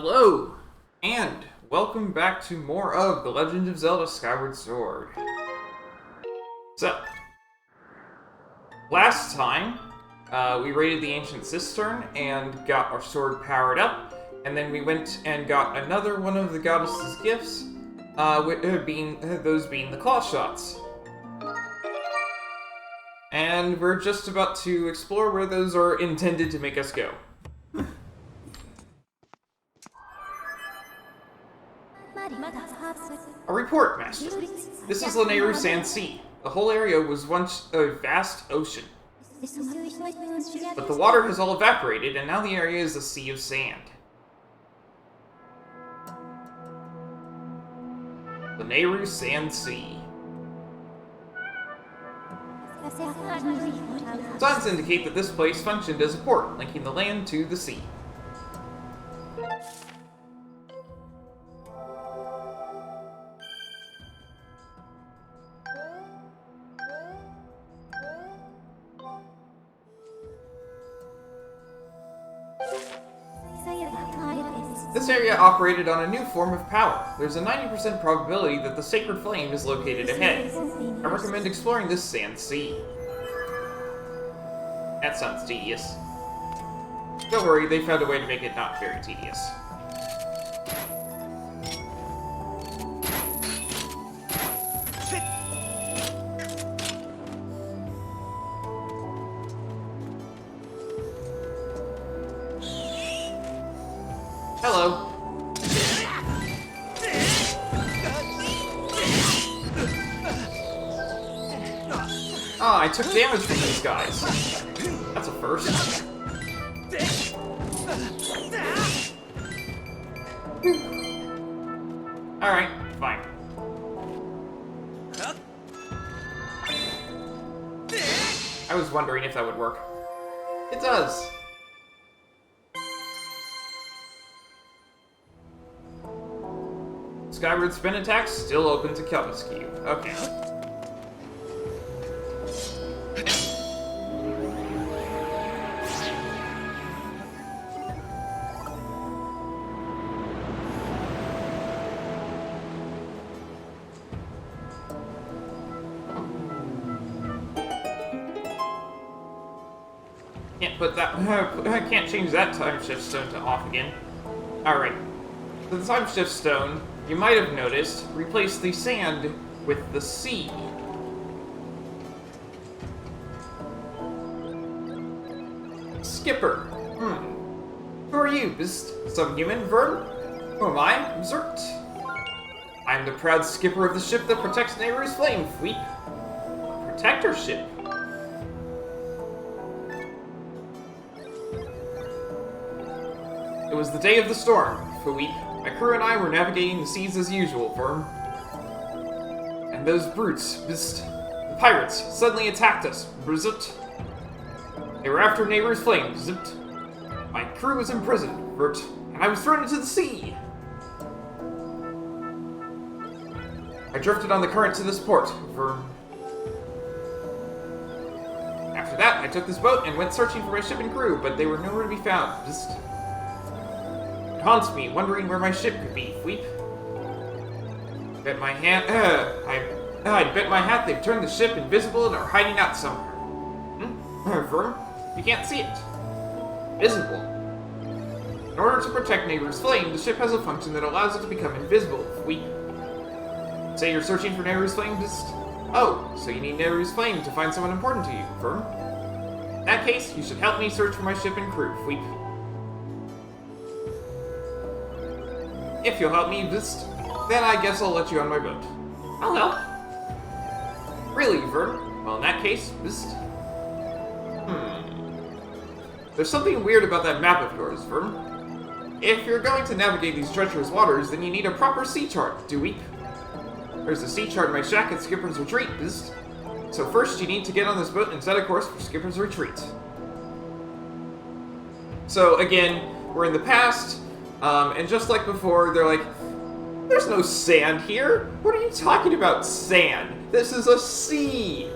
Hello, and welcome back to more of The Legend of Zelda Skyward Sword. So, last time, we raided the Ancient Cistern and got our sword powered up, and then we went and got another one of the goddess's gifts, those being the claw shots. And we're just about to explore where those are intended to make us go. A report, Master. This is Lanayru Silent Realm. The whole area was once a vast ocean. But the water has all evaporated, and now the area is a sea of sand. Lanayru Silent Realm. Signs indicate that this place functioned as a port, linking the land to the sea. This area operated on a new form of power. There's a 90% probability that the sacred flame is located ahead. I recommend exploring this sand sea. That sounds tedious. Don't worry, they found a way to make it not very tedious. Hello. Ah, I took damage from these guys. That's a first. Alright, fine. I was wondering if that would work. It does. Skyward spin attacks still open to Kelviskew. Okay. Can't put that. I can't change that Timeshift Stone to off again. Alright. The Timeshift Stone, you might have noticed, replaced the sand with the sea. Skipper. Who are you? Some human verb? Who am I? Zert. I'm the proud skipper of the ship that protects Nayru's flame, Fweep. A protector ship. It was the day of the storm, Fweep. My crew and I were navigating the seas as usual, Verm. And those brutes, the pirates, suddenly attacked us, Brzut. They were after Nayru's flame, Zipt. My crew was imprisoned, Vert, and I was thrown into the sea. I drifted on the current to this port, Verm. After that, I took this boat and went searching for my ship and crew, but they were nowhere to be found, Bzzt. Haunts me, wondering where my ship could be, Fweep. I'd bet my hat they've turned the ship invisible and are hiding out somewhere. Verm, you can't see it. Visible. In order to protect Nayru's flame, the ship has a function that allows it to become invisible, Fweep. Say you're searching for Nayru's flame, Oh, so you need Nayru's flame to find someone important to you, Verm. In that case, you should help me search for my ship and crew, Fweep. If you'll help me, then I guess I'll let you on my boat. I'll help. Really, Verm? Well, in that case, There's something weird about that map of yours, Verm. If you're going to navigate these treacherous waters, then you need a proper sea chart, Dweep. There's a sea chart in my shack at Skipper's Retreat, So first, you need to get on this boat and set a course for Skipper's Retreat. So, again, we're in the past. And just like before, they're like, there's no sand here. What are you talking about, sand? This is a sea.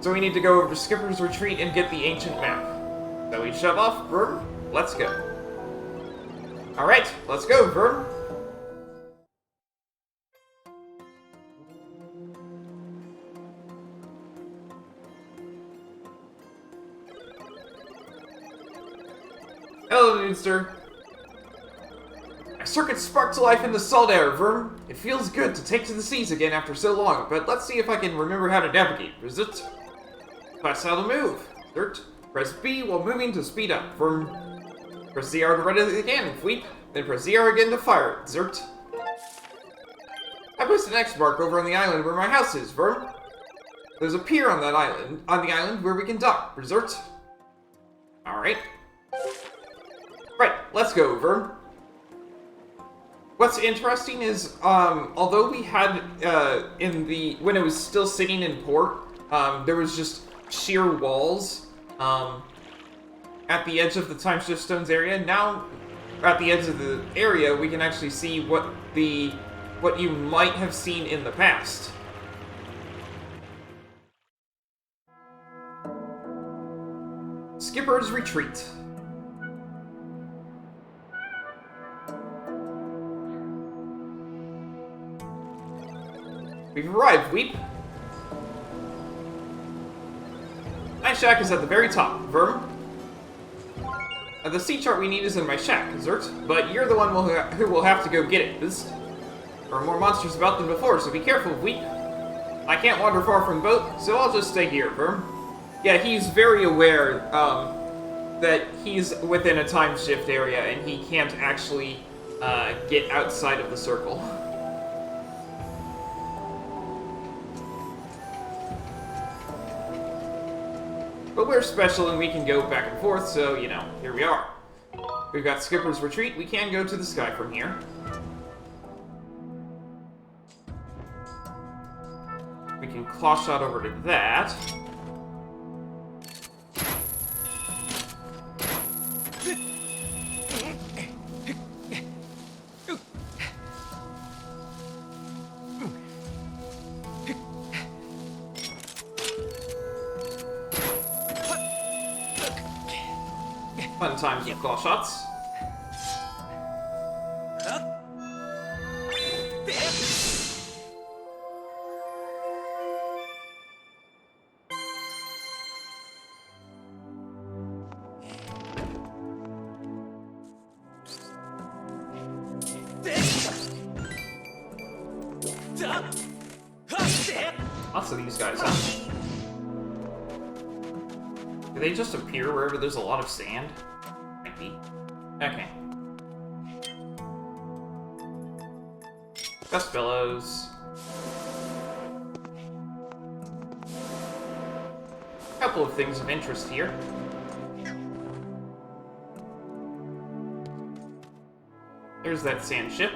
So we need to go over to Skipper's Retreat and get the ancient map. So we shove off, Vern. Let's go. Alright, let's go, Vern. Hello, Noodster. My circuit sparked to life in the salt air, Vern. It feels good to take to the seas again after so long, but let's see if I can remember how to navigate. Resist. Press how to move. Zert. Press B while moving to speed up. Vern. Press ZR to run it again. Fleep. Then press ZR again to fire it. Zert. I placed an X mark over on the island where my house is, Vern. There's a pier on that island, where we can dock. Zert. Alright. Right, let's go, Vern. What's interesting is, although we had, when it was still sitting in port, there was just sheer walls, at the edge of the Timeshift Stones area. Now, at the edge of the area, we can actually see what you might have seen in the past. Skipper's Retreat. We've arrived, Weep. My shack is at the very top, Vern. The sea chart we need is in my shack, Zert, but you're the one who will have to go get it. There are more monsters about than before, so be careful, Weep. I can't wander far from the boat, so I'll just stay here, Vern. Yeah, he's very aware that he's within a time shift area and he can't actually get outside of the circle. But we're special and we can go back and forth, so, you know, here we are. We've got Skipper's Retreat. We can go to the sky from here. We can claw shot over to that. Fun times with claw shots. Lots of these guys, huh? Do they just appear wherever there's a lot of sand? Might be. Okay. Gust Billows. A couple of things of interest here. There's that sand ship.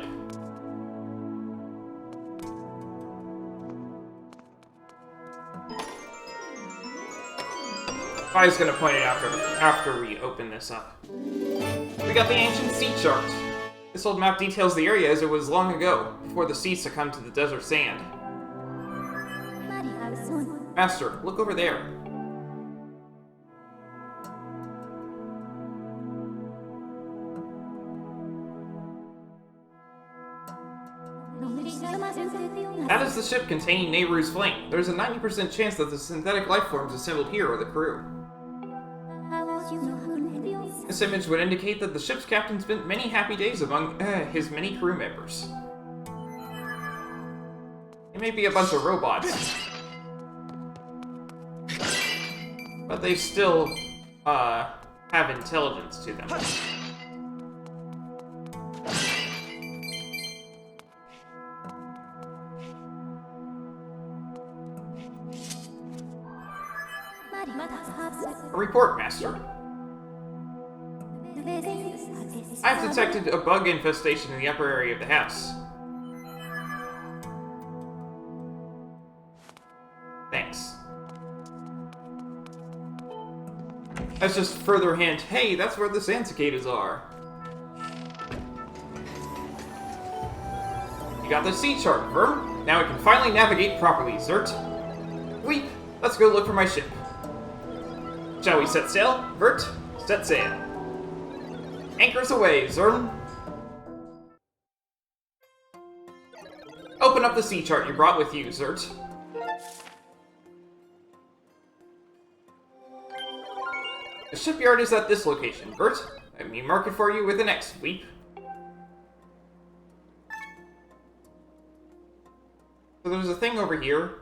I was gonna point it out after we open this up. We got the ancient sea chart. This old map details the area as it was long ago, before the sea succumbed to the desert sand. Master, look over there. That is the ship containing Nayru's flame. There's a 90% chance that the synthetic life forms assembled here are the crew. This image would indicate that the ship's captain spent many happy days among his many crew members. They may be a bunch of robots, but they still have intelligence to them. A report, Master. I've detected a bug infestation in the upper area of the house. Thanks. That's just further hint, hey, that's where the sand cicadas are. You got the sea chart, Vern. Now we can finally navigate properly, Zert. Weep, let's go look for my ship. Shall we set sail? Vert, Set sail. Anchors away, Zern. Open up the sea chart you brought with you, Zert. The shipyard is at this location, Bert. Let me mark it for you with an X, Weep. So there's a thing over here.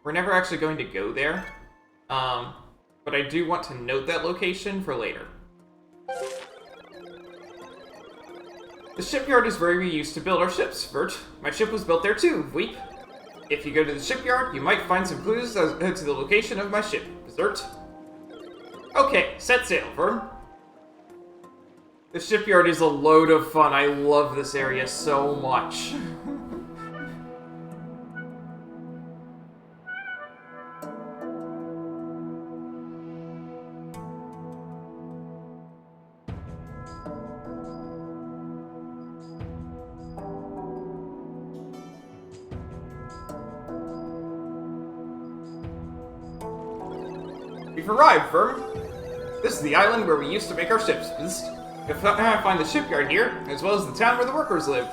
We're never actually going to go there. But I do want to note that location for later. The shipyard is where we used to build our ships, Bert. My ship was built there too, Weep. If you go to the shipyard, you might find some clues as to the location of my ship, Zert. Okay, set sail, Vern. The shipyard is a load of fun. I love this area so much. We've arrived, Vern. This is the island where we used to make our ships. You'll find the shipyard here, as well as the town where the workers live.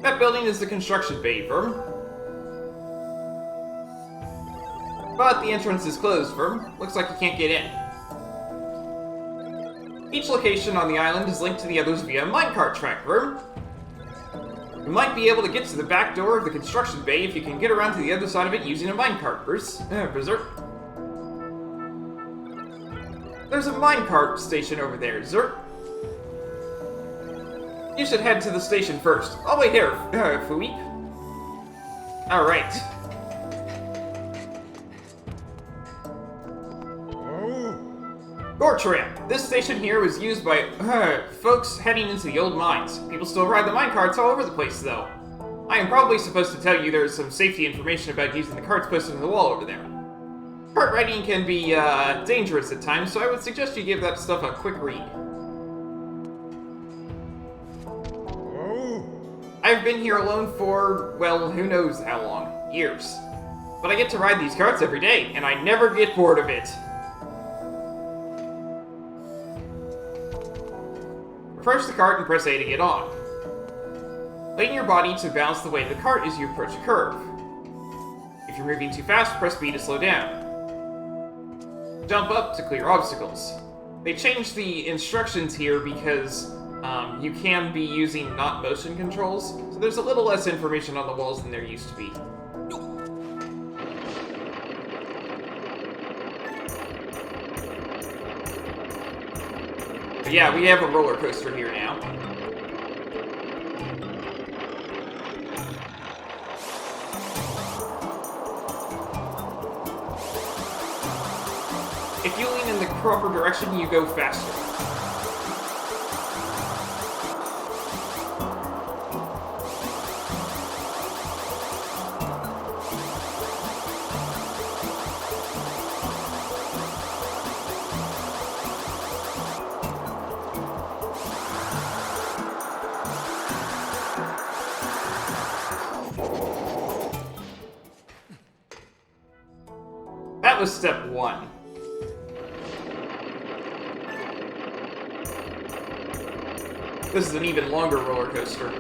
That building is the construction bay, Vern. But the entrance is closed, Vern. Looks like you can't get in. Each location on the island is linked to the others via a minecart track, Vern. You might be able to get to the back door of the construction bay if you can get around to the other side of it using a minecart, Berserk. There's a minecart station over there, Zert. You should head to the station first. I'll wait here, Fuip. Alright. Gortram. This station here was used by folks heading into the old mines. People still ride the minecarts all over the place, though. I am probably supposed to tell you there's some safety information about using the carts posted on the wall over there. Cart riding can be dangerous at times, so I would suggest you give that stuff a quick read. I've been here alone for, well, who knows how long. Years. But I get to ride these carts every day, and I never get bored of it. Approach the cart and press A to get on. Lean your body to balance the weight of the cart as you approach a curve. If you're moving too fast, press B to slow down. Jump up to clear obstacles. They changed the instructions here because you can be using not motion controls, so there's a little less information on the walls than there used to be. But yeah, we have a roller coaster here now. If you lean in the proper direction, you go faster. That was step 1. This is an even longer roller coaster.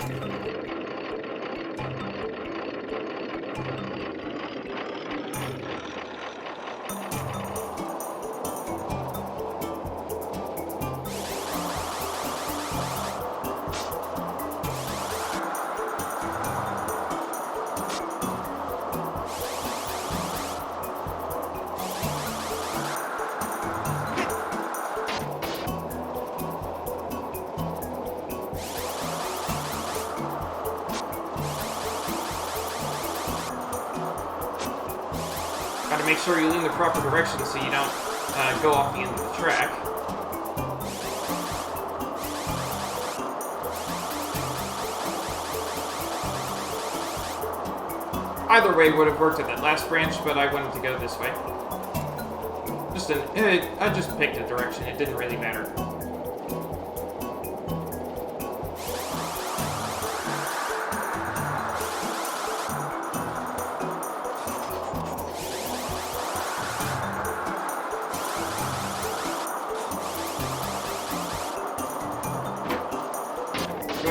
Gotta make sure you lean the proper direction so you don't go off the end of the track. Either way would have worked at that last branch, but I wanted to go this way. I just picked a direction, it didn't really matter.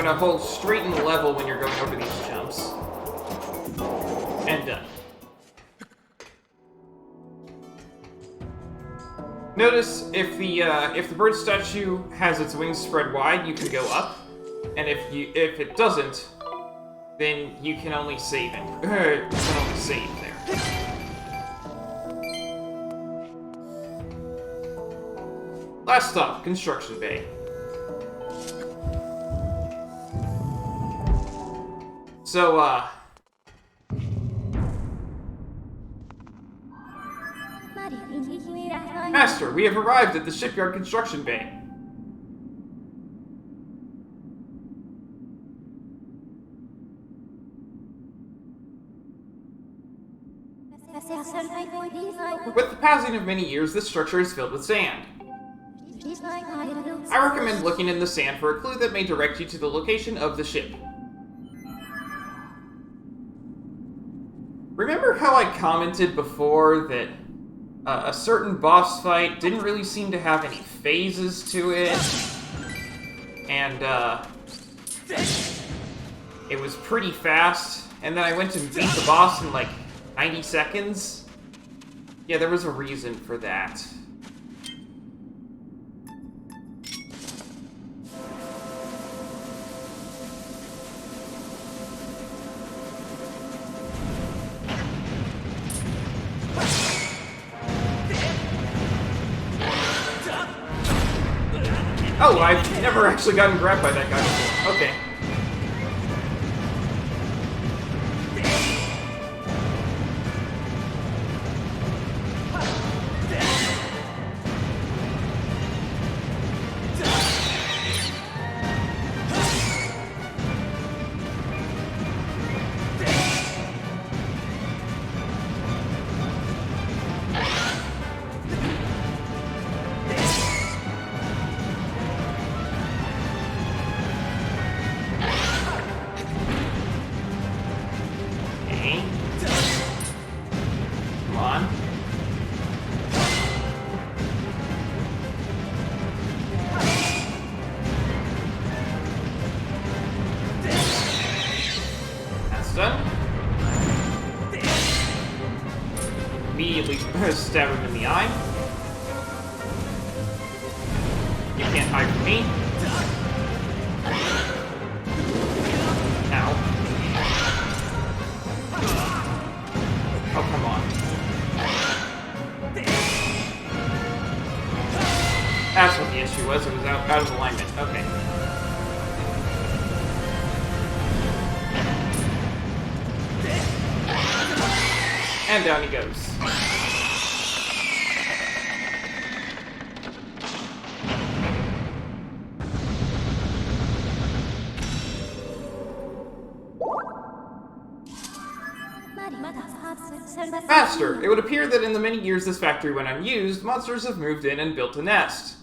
gonna hold straight and level when you're going over these jumps. And done. Notice if the bird statue has its wings spread wide, you can go up, and if it doesn't, then you can only save it. You can only save there. Last stop, Construction Bay. So, Master, we have arrived at the shipyard construction bay. With the passing of many years, this structure is filled with sand. I recommend looking in the sand for a clue that may direct you to the location of the ship. Remember how I commented before that a certain boss fight didn't really seem to have any phases to it, and it was pretty fast, and then I went and beat the boss in like 90 seconds? Yeah, there was a reason for that. Oh, I've never actually gotten grabbed by that guy before. Okay. Immediately stab him in the eye. You can't hide from me. Ow. Oh, come on. That's what the issue was. It was out of alignment. Okay. And down he goes. Master, it would appear that in the many years this factory went unused, monsters have moved in and built a nest.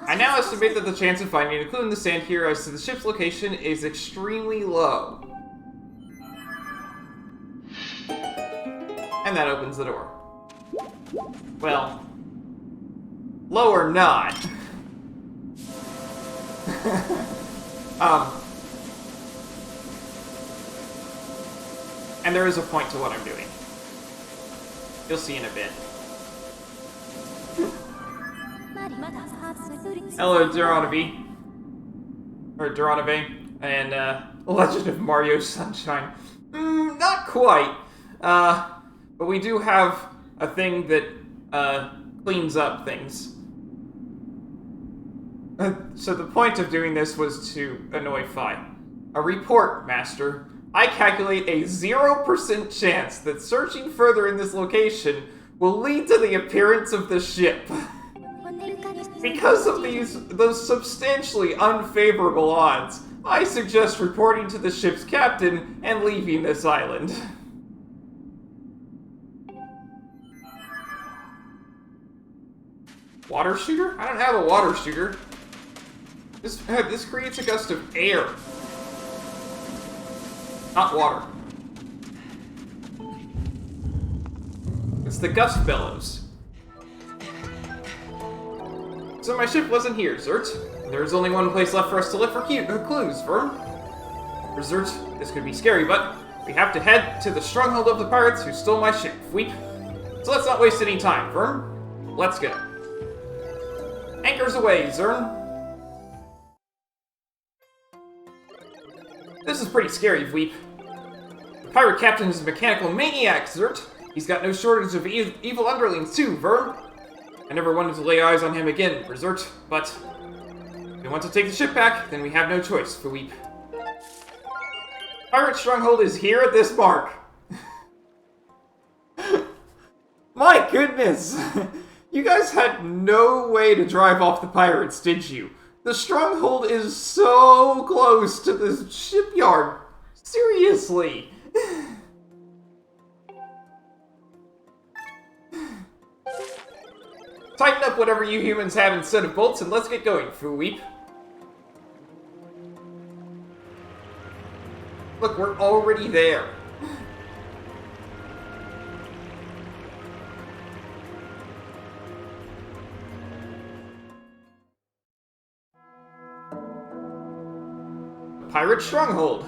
I now estimate that the chance of finding a clue in the sand here as to the ship's location is extremely low. And that opens the door. Well, low or not. And there is a point to what I'm doing. You'll see in a bit. Hello, Duranavi. Or Duranave. And, Legend of Mario Sunshine. Not quite. But we do have a thing that, cleans up things. So the point of doing this was to annoy Fi. A report, Master. I calculate a 0% chance that searching further in this location will lead to the appearance of the ship. Because of those substantially unfavorable odds, I suggest reporting to the ship's captain and leaving this island. Water shooter? I don't have a water shooter. This creates a gust of air. Not water. It's the gust bellows. So my ship wasn't here, Zert. There is only one place left for us to look for clues, Vern. Resort, this could be scary, but we have to head to the stronghold of the pirates who stole my ship, Weep. So let's not waste any time, Vern. Let's go. Anchors away, Zern. This is pretty scary, Veep. The pirate captain is a mechanical maniac, Zert. He's got no shortage of evil underlings, too, Vern. I never wanted to lay eyes on him again, Zert, but if we want to take the ship back, then we have no choice, Veep. Pirate Stronghold is here at this mark. My goodness! You guys had no way to drive off the pirates, did you? The Stronghold is so close to the shipyard. Seriously. Tighten up whatever you humans have instead of bolts and let's get going, Fooweep. Look, we're already there. Pirate Stronghold.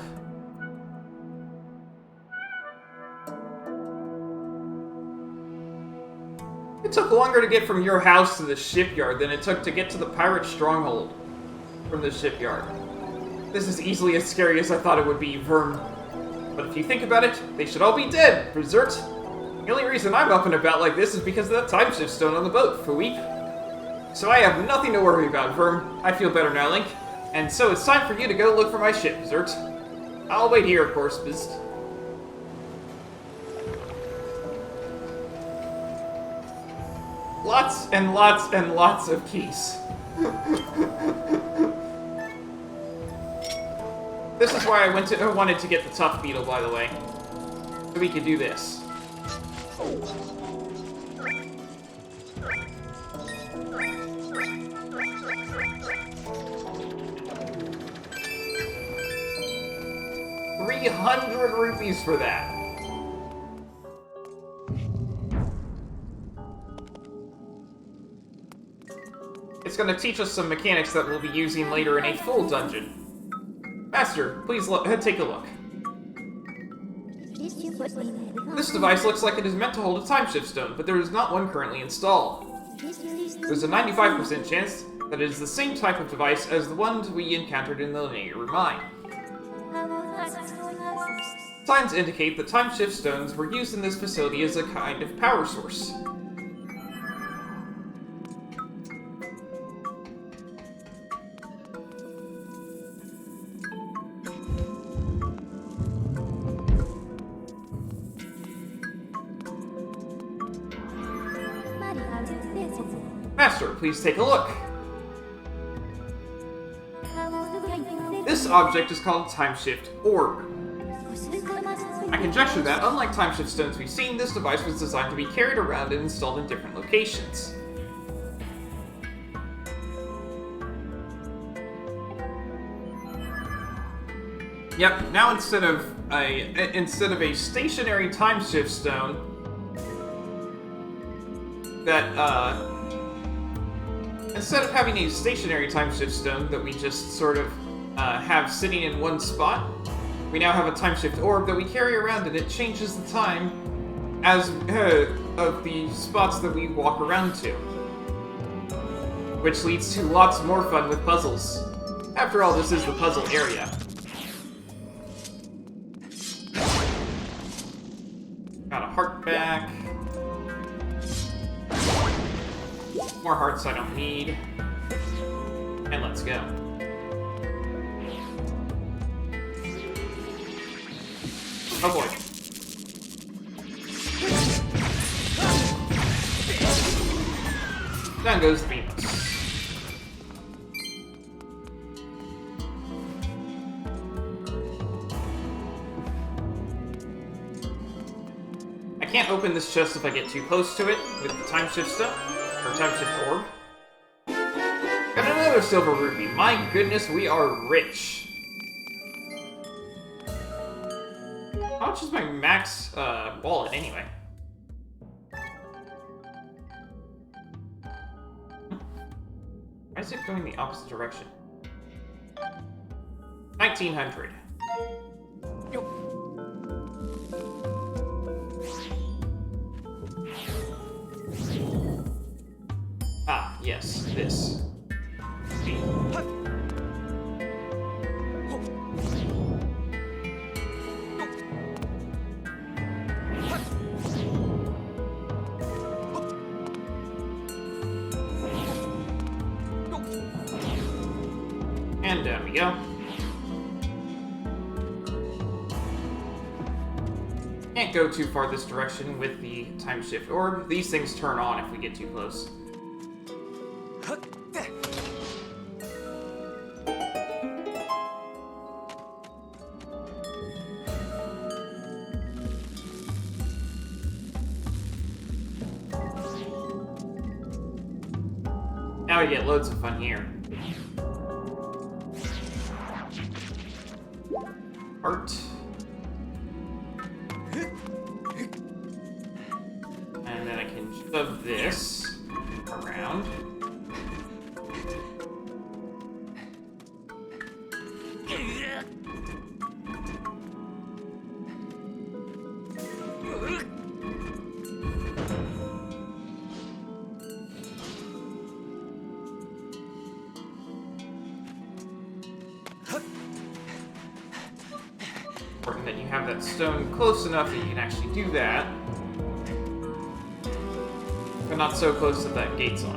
It took longer to get from your house to the shipyard than it took to get to the Pirate Stronghold from the shipyard. This is easily as scary as I thought it would be, Vern. But if you think about it, they should all be dead, Berserk. The only reason I'm up and about like this is because of that Timeshift Stone on the boat, Fooweep. So I have nothing to worry about, Vern. I feel better now, Link. And so it's time for you to go look for my ship, Zert. I'll wait here, of course, Biz. Lots and lots and lots of keys. This is why I wanted to get the Tough Beetle, by the way. So we could do this. $300 for that. It's going to teach us some mechanics that we'll be using later in a full dungeon. Master, please take a look. This device looks like it is meant to hold a Timeshift Stone, but there is not one currently installed. There's a 95% chance that it is the same type of device as the one we encountered in the Lanayru mine. Signs indicate that Timeshift Stones were used in this facility as a kind of power source. Master, please take a look. This object is called Timeshift Orb. I conjecture that, unlike Timeshift Stones we've seen, this device was designed to be carried around and installed in different locations. Yep, now instead of a stationary Timeshift Stone instead of having a stationary Timeshift Stone that we just sort of have sitting in one spot, we now have a Timeshift Orb that we carry around, and it changes the time as of the spots that we walk around to. Which leads to lots more fun with puzzles. After all, this is the puzzle area. Got a heart back. More hearts I don't need. And let's go. Oh boy. Down goes the Venus. I can't open this chest if I get too close to it with the Timeshift Stone, or Timeshift Orb. Got another silver ruby. My goodness, we are rich. How much is my max wallet anyway? Why is it going the opposite direction? 1900. Ah, yes, this. And down we go. Can't go too far this direction with the Timeshift Orb. These things turn on if we get too close. Now we get loads of fun here. Art. And then I can shove this around. Important that you have that stone close enough that you can actually do that. But not so close that that gate's on.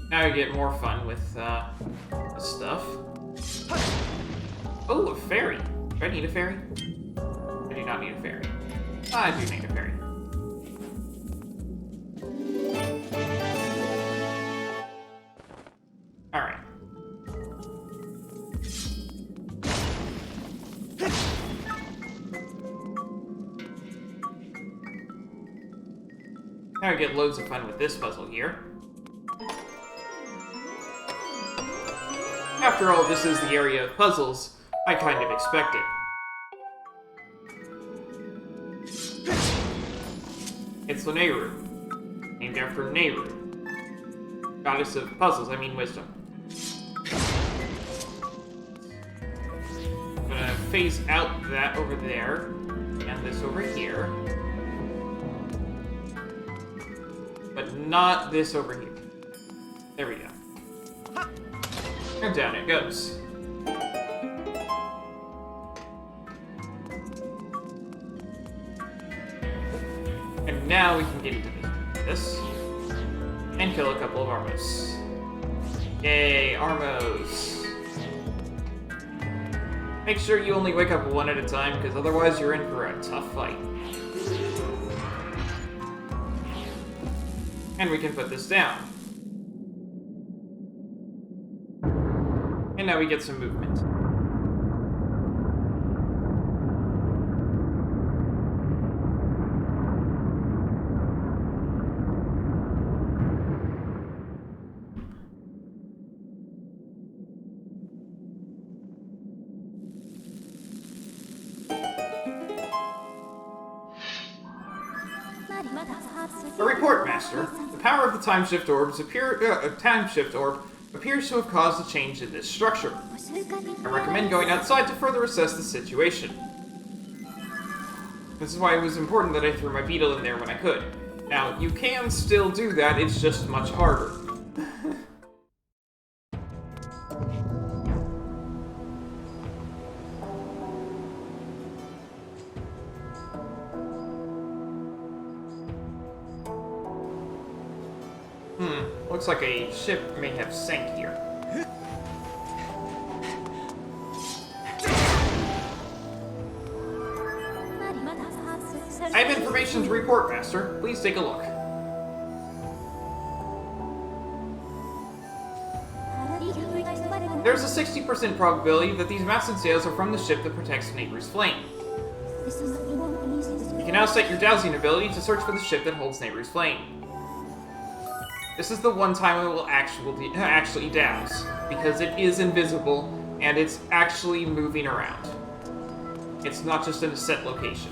Now you get more fun with this stuff. Oh, a fairy. Do I need a fairy? I do not need a fairy. I do need a fairy. Alright. Now I get loads of fun with this puzzle here. After all, this is the area of puzzles I kind of expected. It's Lanayru, named after Nayru, goddess of puzzles, I mean wisdom. I'm gonna phase out that over there, and this over here. But not this over here. There we go. And down it goes. And now we can get into this. And kill a couple of Armos. Yay, Armos. Make sure you only wake up one at a time, because otherwise you're in for a tough fight. And we can put this down. And now we get some movement. A report, Master. The power of the Timeshift Orb appears to have caused a change in this structure. I recommend going outside to further assess the situation. This is why it was important that I threw my beetle in there when I could. Now, you can still do that, it's just much harder. Looks like a ship may have sank here. I have information to report, Master. Please take a look. There's a 60% probability that these massive sails are from the ship that protects Nayru's flame. You can now set your dowsing ability to search for the ship that holds Nayru's flame. This is the one time it will actually douse, because it is invisible, and it's actually moving around. It's not just in a set location.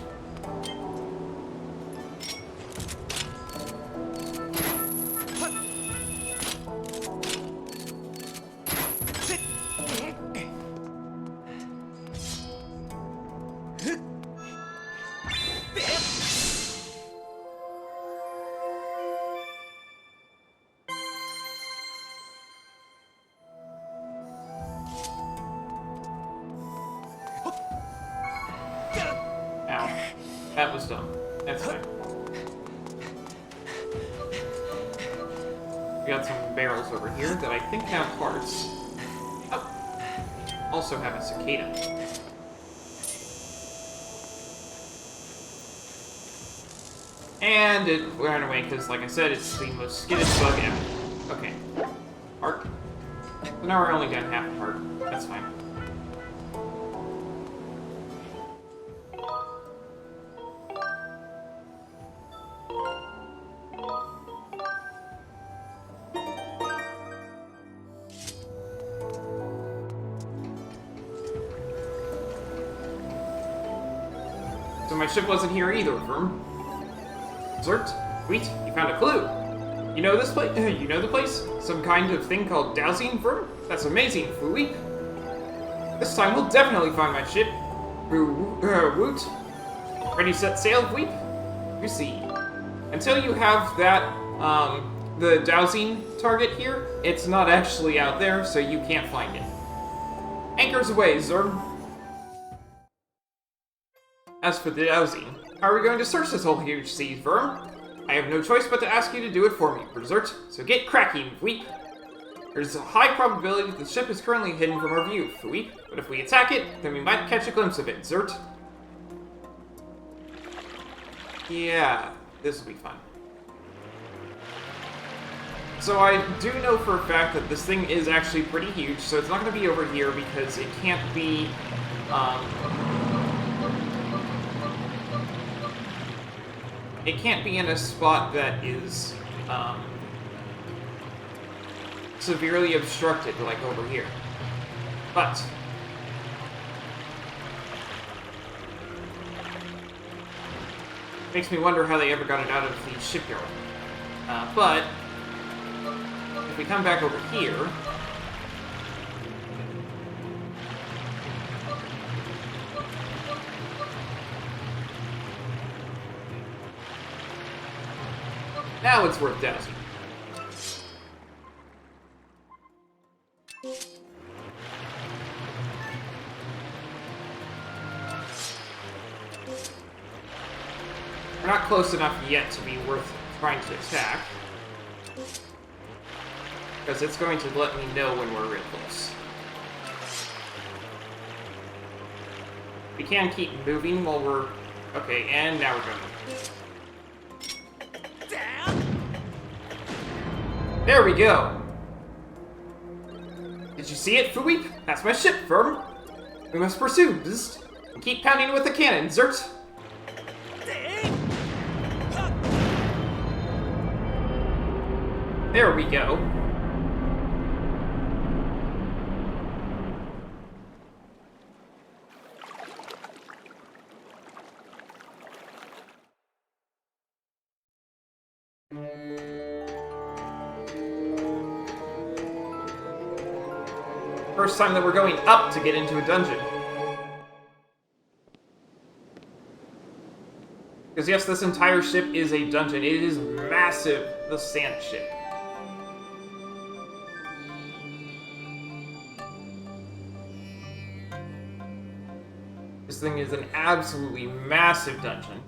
Ow. That was dumb. That's fine. We got some barrels over here that I think have hearts. Oh. Also have a cicada. And it ran away because, like I said, it's the most skittish bug ever. Okay. Heart. So now we're only down half a heart. That's fine. So my ship wasn't here either, Verm. Zert? Sweet, you found a clue. You know this place? You know the place? Some kind of thing called dowsing, Verm? That's amazing, Fluweep. This time we'll definitely find my ship. Woot. Ready, set, sail, Weep? You see. Until you have that, the dowsing target here, it's not actually out there, so you can't find it. Anchors away, Zerm. As for the dowsing, how are we going to search this whole huge sea, Verm? I have no choice but to ask you to do it for me, Berserk, so get cracking, Weep. There's a high probability that the ship is currently hidden from our view, Weep, but if we attack it, then we might catch a glimpse of it, Zert. Yeah, this will be fun. So I do know for a fact that this thing is actually pretty huge, so it's not going to be over here because it can't be, it can't be in a spot that is, severely obstructed, like over here. But makes me wonder how they ever got it out of the shipyard. But if we come back over here, now it's worth dousing. We're not close enough yet to be worth trying to attack, because it's going to let me know when we're real close. We can keep moving while we're... Okay, and now we're going. There we go! Did you see it, Fluweep? That's my ship, Verm! We must pursue, Bzzt, and keep pounding with the cannon, Zert! There we go. First time that we're going up to get into a dungeon. Because yes, this entire ship is a dungeon. It is massive, the sand ship. This thing is an absolutely massive dungeon.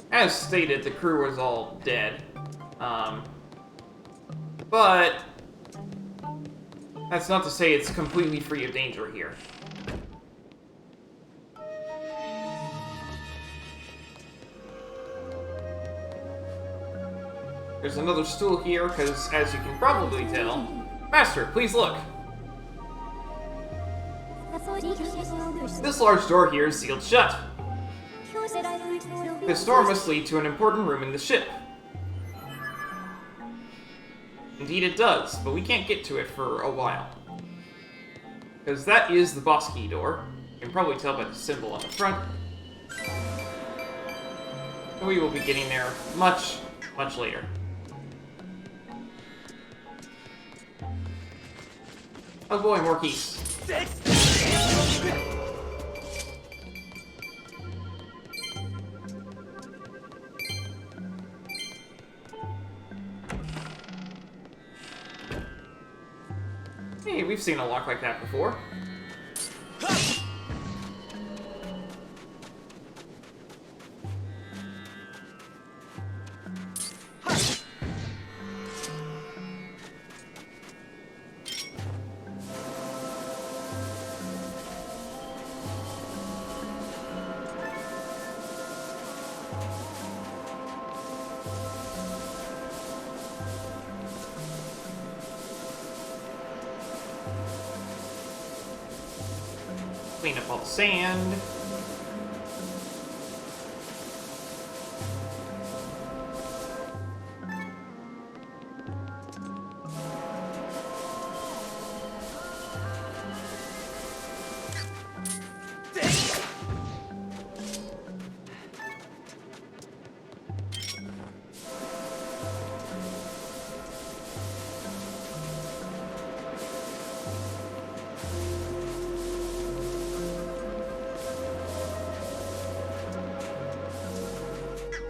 As stated, the crew was all dead. But that's not to say it's completely free of danger here. There's another stool here, because, as you can probably tell... Master, please look! This large door here is sealed shut. This door must lead to an important room in the ship. Indeed it does, but we can't get to it for a while. Because that is the boss key door. You can probably tell by the symbol on the front. We will be getting there much, much later. Oh boy, more keys. we've seen a lock like that before. Clean up all the sand.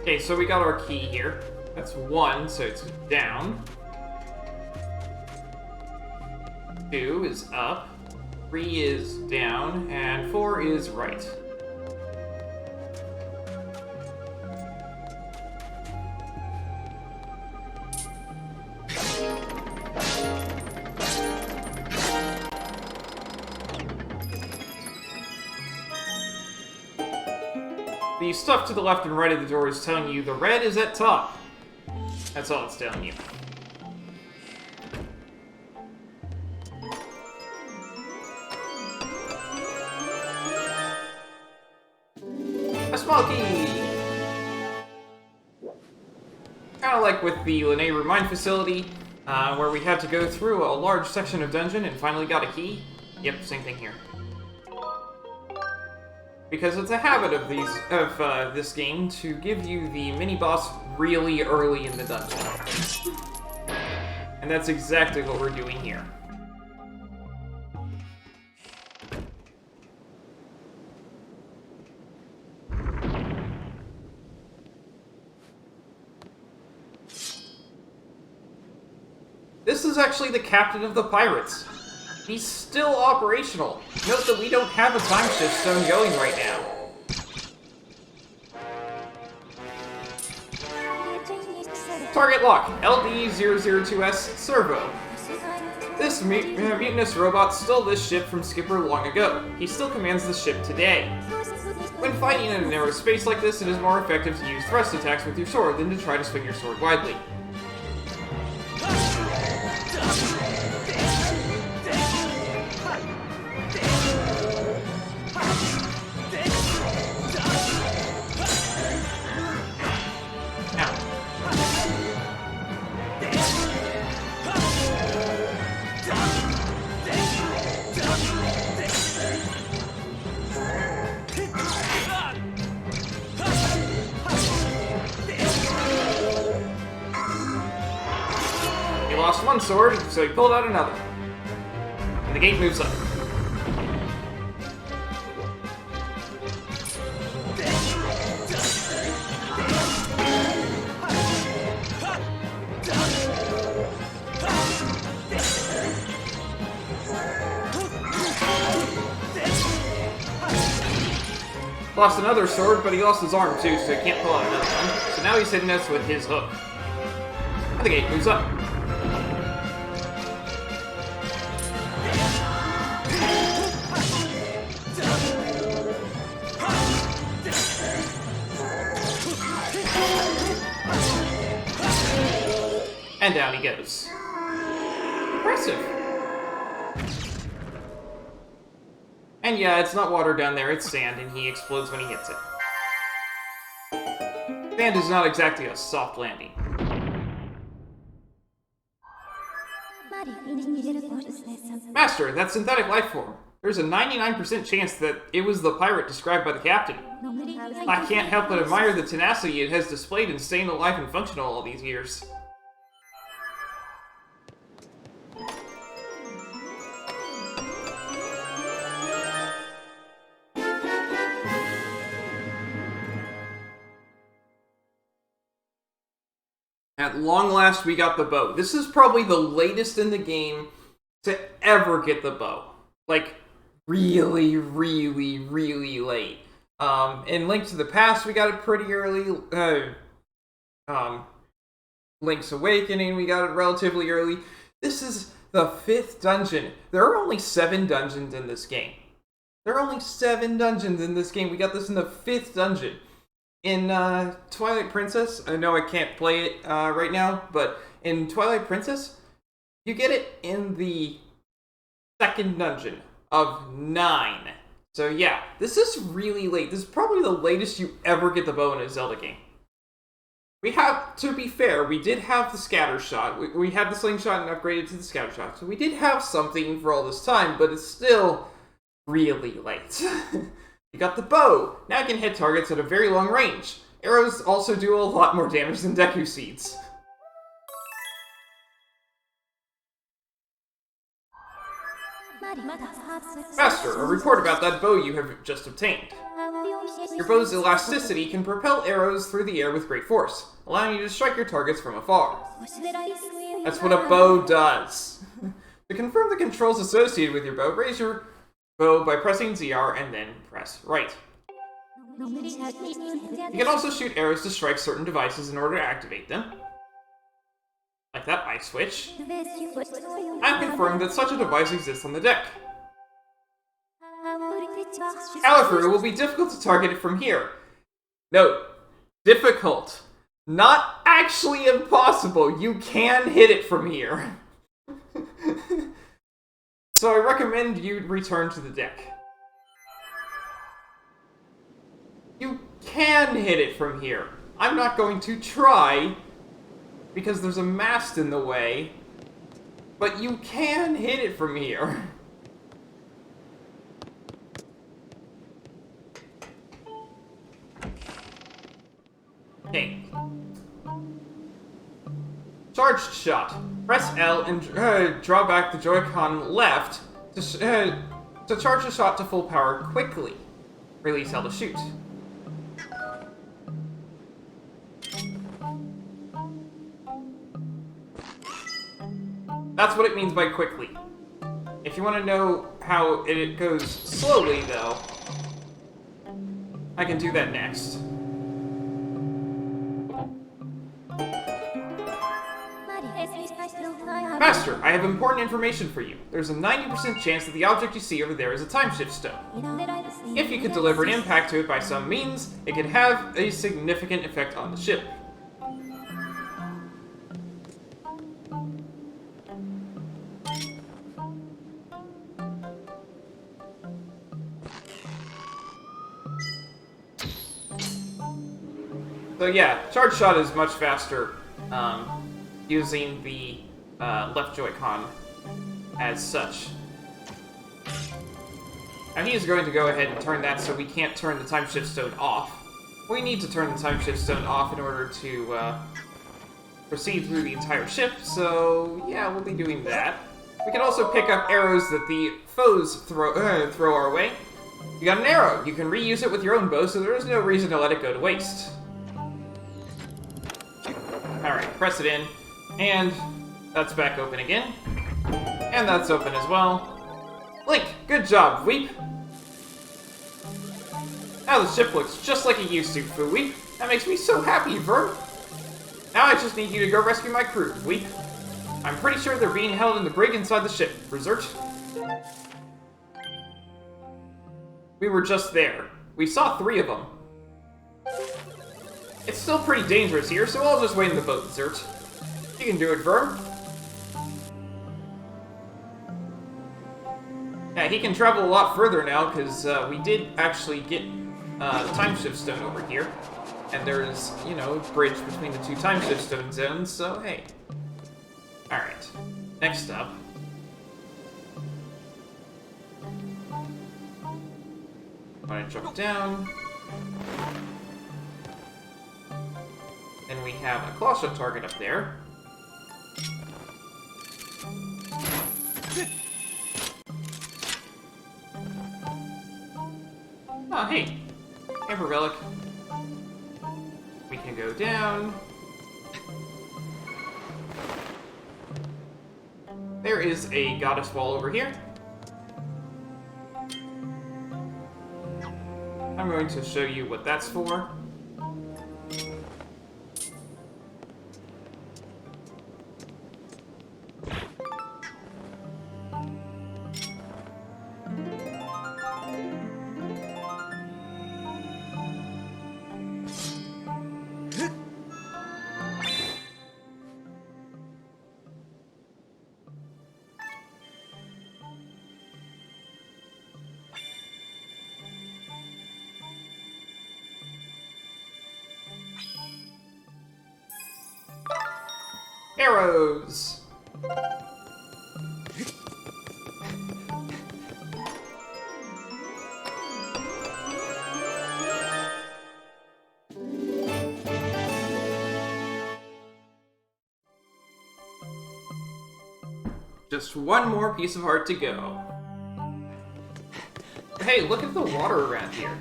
Okay, so we got our key here. That's 1, so it's down. 2 is up. 3 is down. And 4 is right. The stuff to the left and right of the door is telling you the red is at top. That's all it's telling you. A small key! Kinda like with the Lanayru mine facility, where we had to go through a large section of dungeon and finally got a key. Yep, same thing here. Because it's a habit of this game to give you the mini-boss really early in the dungeon. And that's exactly what we're doing here. This is actually the captain of the pirates. He's still operational. Note that we don't have a Timeshift Stone going right now. Target lock, LD-002S Servo. This mutinous robot stole this ship from Skipper long ago. He still commands the ship today. When fighting in a narrow space like this, it is more effective to use thrust attacks with your sword than to try to swing your sword widely. Lost one sword, so he pulled out another. And the gate moves up. Lost another sword, but he lost his arm too, so he can't pull out another one. So now he's hitting us with his hook. And the gate moves up. And down he goes. Impressive. And yeah, it's not water down there, it's sand, and he explodes when he hits it. Sand is not exactly a soft landing. Master, that synthetic life form. There's a 99% chance that it was the pirate described by the captain. I can't help but admire the tenacity it has displayed in staying alive and functional all these years. At long last, we got the boat. This is probably the latest in the game to ever get the bow. Like, really, really, really late. In Link to the Past, we got it pretty early. Link's Awakening, we got it relatively early. This is the 5th dungeon. There are only 7 dungeons in this game. We got this in the 5th dungeon. In Twilight Princess, I know I can't play it right now, but in Twilight Princess, you get it in the 2nd dungeon of 9. So yeah, this is really late. This is probably the latest you ever get the bow in a Zelda game. We have, to be fair, we did have the scatter shot. We had the slingshot and upgraded to the scatter shot. So we did have something for all this time, but it's still really late. You got the bow. Now you can hit targets at a very long range. Arrows also do a lot more damage than Deku Seeds. Master, a report about that bow you have just obtained. Your bow's elasticity can propel arrows through the air with great force, allowing you to strike your targets from afar. That's what a bow does. To confirm the controls associated with your bow, raise your bow by pressing ZR and then press right. You can also shoot arrows to strike certain devices in order to activate them. Like that eye switch. I'm confirmed that such a device exists on the deck. However, it will be difficult to target it from here. Note, difficult. Not actually impossible. You can hit it from here. So I recommend you return to the deck. You can hit it from here. I'm not going to try, because there's a mast in the way, but you can hit it from here. Okay. Charged shot. Press L and draw back the Joy-Con left to charge the shot to full power quickly. Release L to shoot. That's what it means by quickly. If you want to know how it goes slowly, though, I can do that next. Master, I have important information for you. There's a 90% chance that the object you see over there is a Timeshift Stone. If you could deliver an impact to it by some means, it could have a significant effect on the ship. So yeah, charge shot is much faster using the left Joy-Con as such. Now he is going to go ahead and turn that so we can't turn the Timeshift Stone off. We need to turn the Timeshift Stone off in order to proceed through the entire ship, so yeah, we'll be doing that. We can also pick up arrows that the foes throw our way. You got an arrow. You can reuse it with your own bow, so there is no reason to let it go to waste. Alright, press it in, and that's back open again. And that's open as well. Link, good job, Weep! Now the ship looks just like it used to, Fu Weep. That makes me so happy, Vern! Now I just need you to go rescue my crew, Weep. I'm pretty sure they're being held in the brig inside the ship. Research? We were just there. We saw 3 of them. It's still pretty dangerous here, so I'll just wait in the boat, Zert. You can do it, Vern. Yeah, he can travel a lot further now, because we did actually get the Timeshift Stone over here. And there's, you know, a bridge between the 2 Timeshift Stone zones, so hey. Alright, next up. I'm gonna jump down. Then we have a claw shot target up there. Oh, hey! Amber Relic. We can go down. there is a goddess wall over here. I'm going to show you what that's for. Arrows! Just one more piece of art to go. Hey, look at the water around here.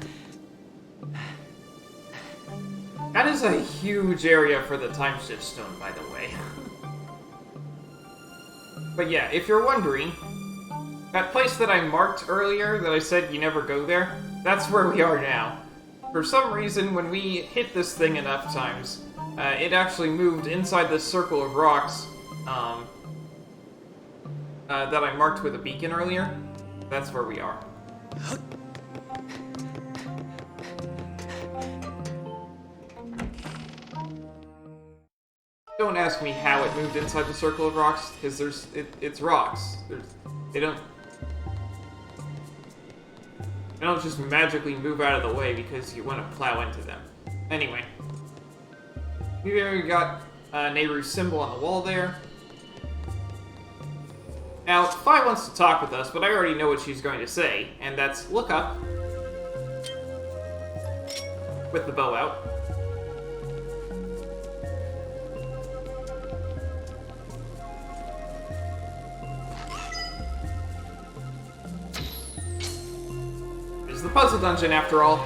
That is a huge area for the Timeshift Stone, by the way. But yeah, if you're wondering, that place that I marked earlier, that I said you never go there, that's where we are now. For some reason, when we hit this thing enough times, it actually moved inside this circle of rocks that I marked with a beacon earlier. That's where we are. Don't ask me how it moved inside the circle of rocks, because it's rocks. They don't just magically move out of the way because you want to plow into them. Anyway, we got Nayru's symbol on the wall there. Now, Fi wants to talk with us, but I already know what she's going to say, and that's look up with the bow out. It's the puzzle dungeon, after all.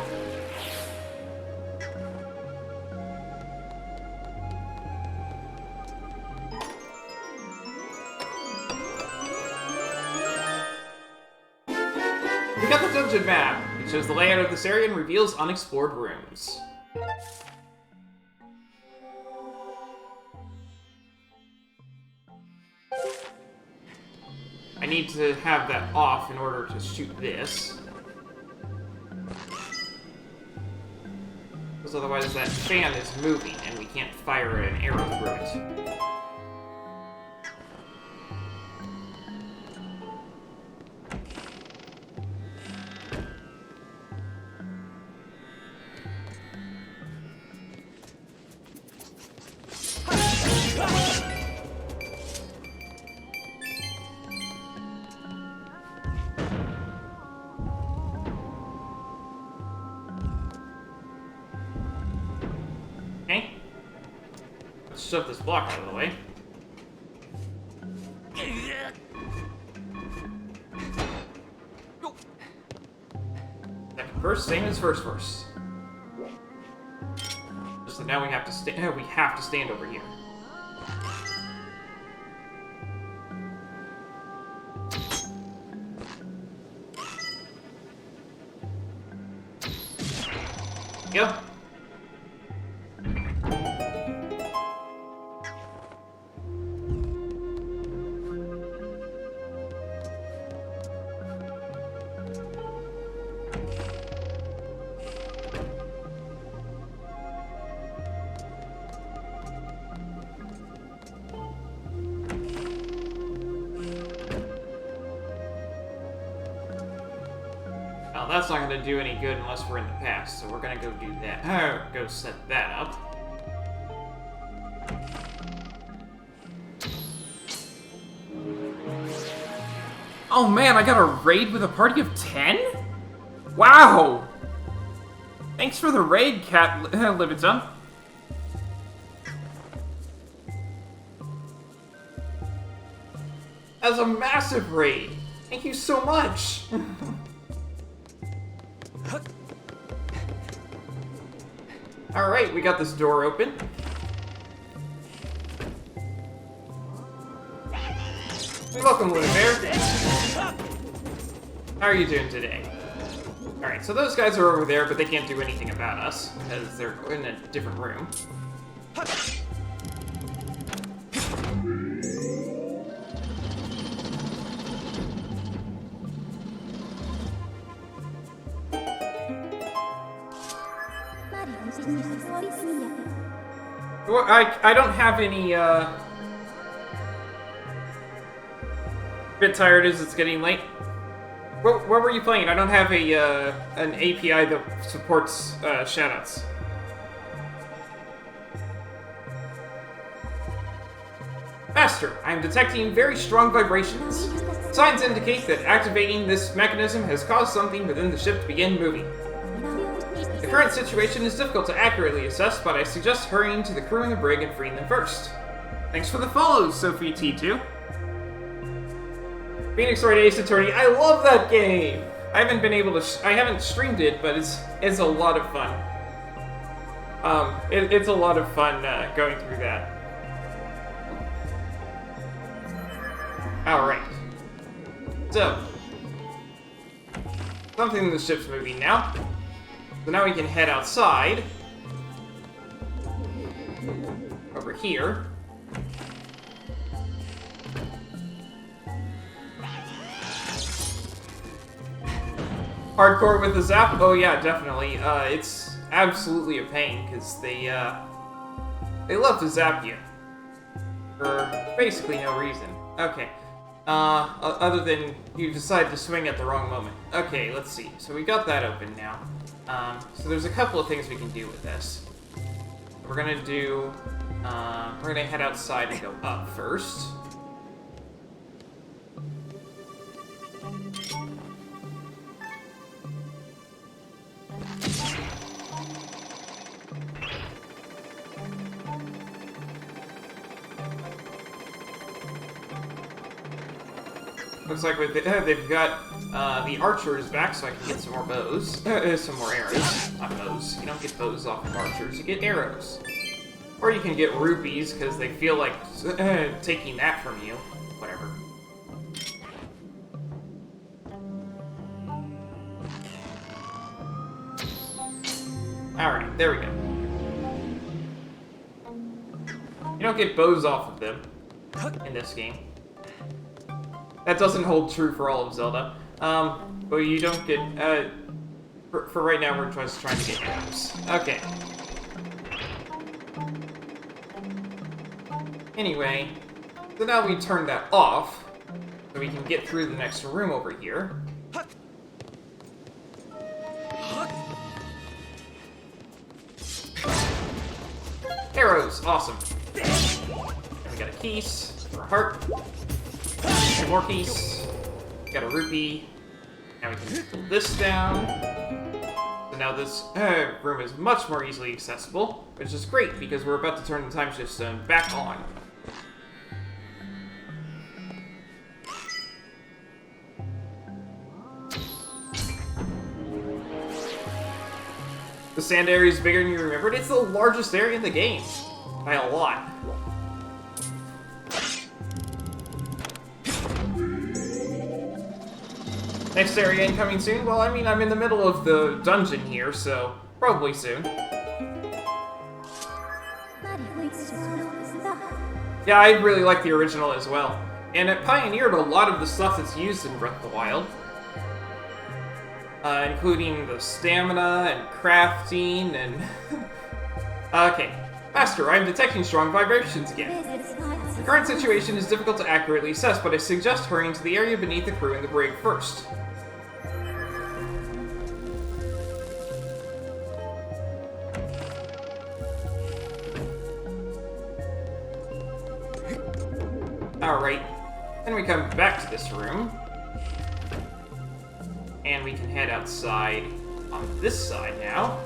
We got the dungeon map. It shows the layout of this area and reveals unexplored rooms. I need to have that off in order to shoot this. Because otherwise that fan is moving and we can't fire an arrow through it. Shove this block out of the way. Second verse, same as first verse. Just that now we have to stand over here. Yep. That's not going to do any good unless we're in the past, so we're going to go do that. Go set that up. Oh man, I got a raid with a party of 10? Wow! Thanks for the raid, Cat Livita. That's a massive raid! Thank you so much! Alright, we got this door open. Welcome, Little Bear. How are you doing today? Alright, so those guys are over there, but they can't do anything about us, because they're in a different room. Well, I don't have any, bit tired as it's getting late. What were you playing? I don't have a an API that supports shoutouts. Master, I am detecting very strong vibrations. Signs indicate that activating this mechanism has caused something within the ship to begin moving. The current situation is difficult to accurately assess, but I suggest hurrying to the crew in the brig and freeing them first. Thanks for the follow, Sophie T2. Phoenix Wright Ace Attorney, I love that game! I haven't been able to, I haven't streamed it, but it's a lot of fun. It's a lot of fun going through that. Alright. So, something in the ship's moving now. So now we can head outside. Over here. Hardcore with the zap? Oh yeah, definitely. It's absolutely a pain, because they love to zap you. For basically no reason. Okay. Other than you decide to swing at the wrong moment. Okay, let's see. So we got that open now. So there's a couple of things we can do with this. We're gonna do, we're gonna head outside and go up first. Looks like they've got the archers back, so I can get some more bows. Some more arrows. Not bows. You don't get bows off of archers, you get arrows. Or you can get rupees, because they feel like taking that from you. Whatever. Alright, there we go. You don't get bows off of them in this game. That doesn't hold true for all of Zelda. But you don't get, for right now, we're just trying to get arrows. Okay. Anyway, so now we turn that off, so we can get through the next room over here. Arrows, awesome. And we got a piece for a heart. More piece. Got a rupee. Now we can pull this down. So now this room is much more easily accessible, which is great because we're about to turn the Timeshift Stone back on. The sand area is bigger than you remembered. It's the largest area in the game. By a lot. Next area incoming soon? Well, I mean, I'm in the middle of the dungeon here, so probably soon. Yeah, I really like the original as well. And it pioneered a lot of the stuff that's used in Breath of the Wild. Including the stamina and crafting and... Okay. Master, I'm detecting strong vibrations again. The current situation is difficult to accurately assess, but I suggest hurrying to the area beneath the crew in the brig first. Alright. Then we come back to this room. And we can head outside on this side now.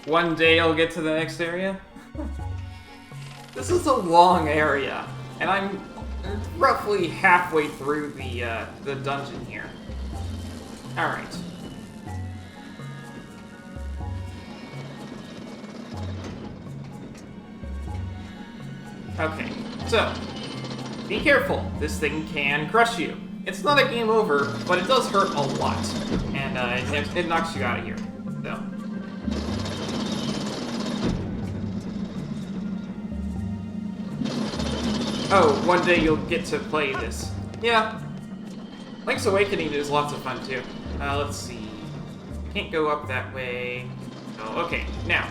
One day I'll get to the next area. This is a long area, and I'm roughly halfway through the dungeon here. Alright. Okay, so, be careful. This thing can crush you. It's not a game over, but it does hurt a lot. And it knocks you out of here. So. Oh, one day you'll get to play this. Yeah. Link's Awakening is lots of fun too. Let's see. Can't go up that way. Oh, okay. Now,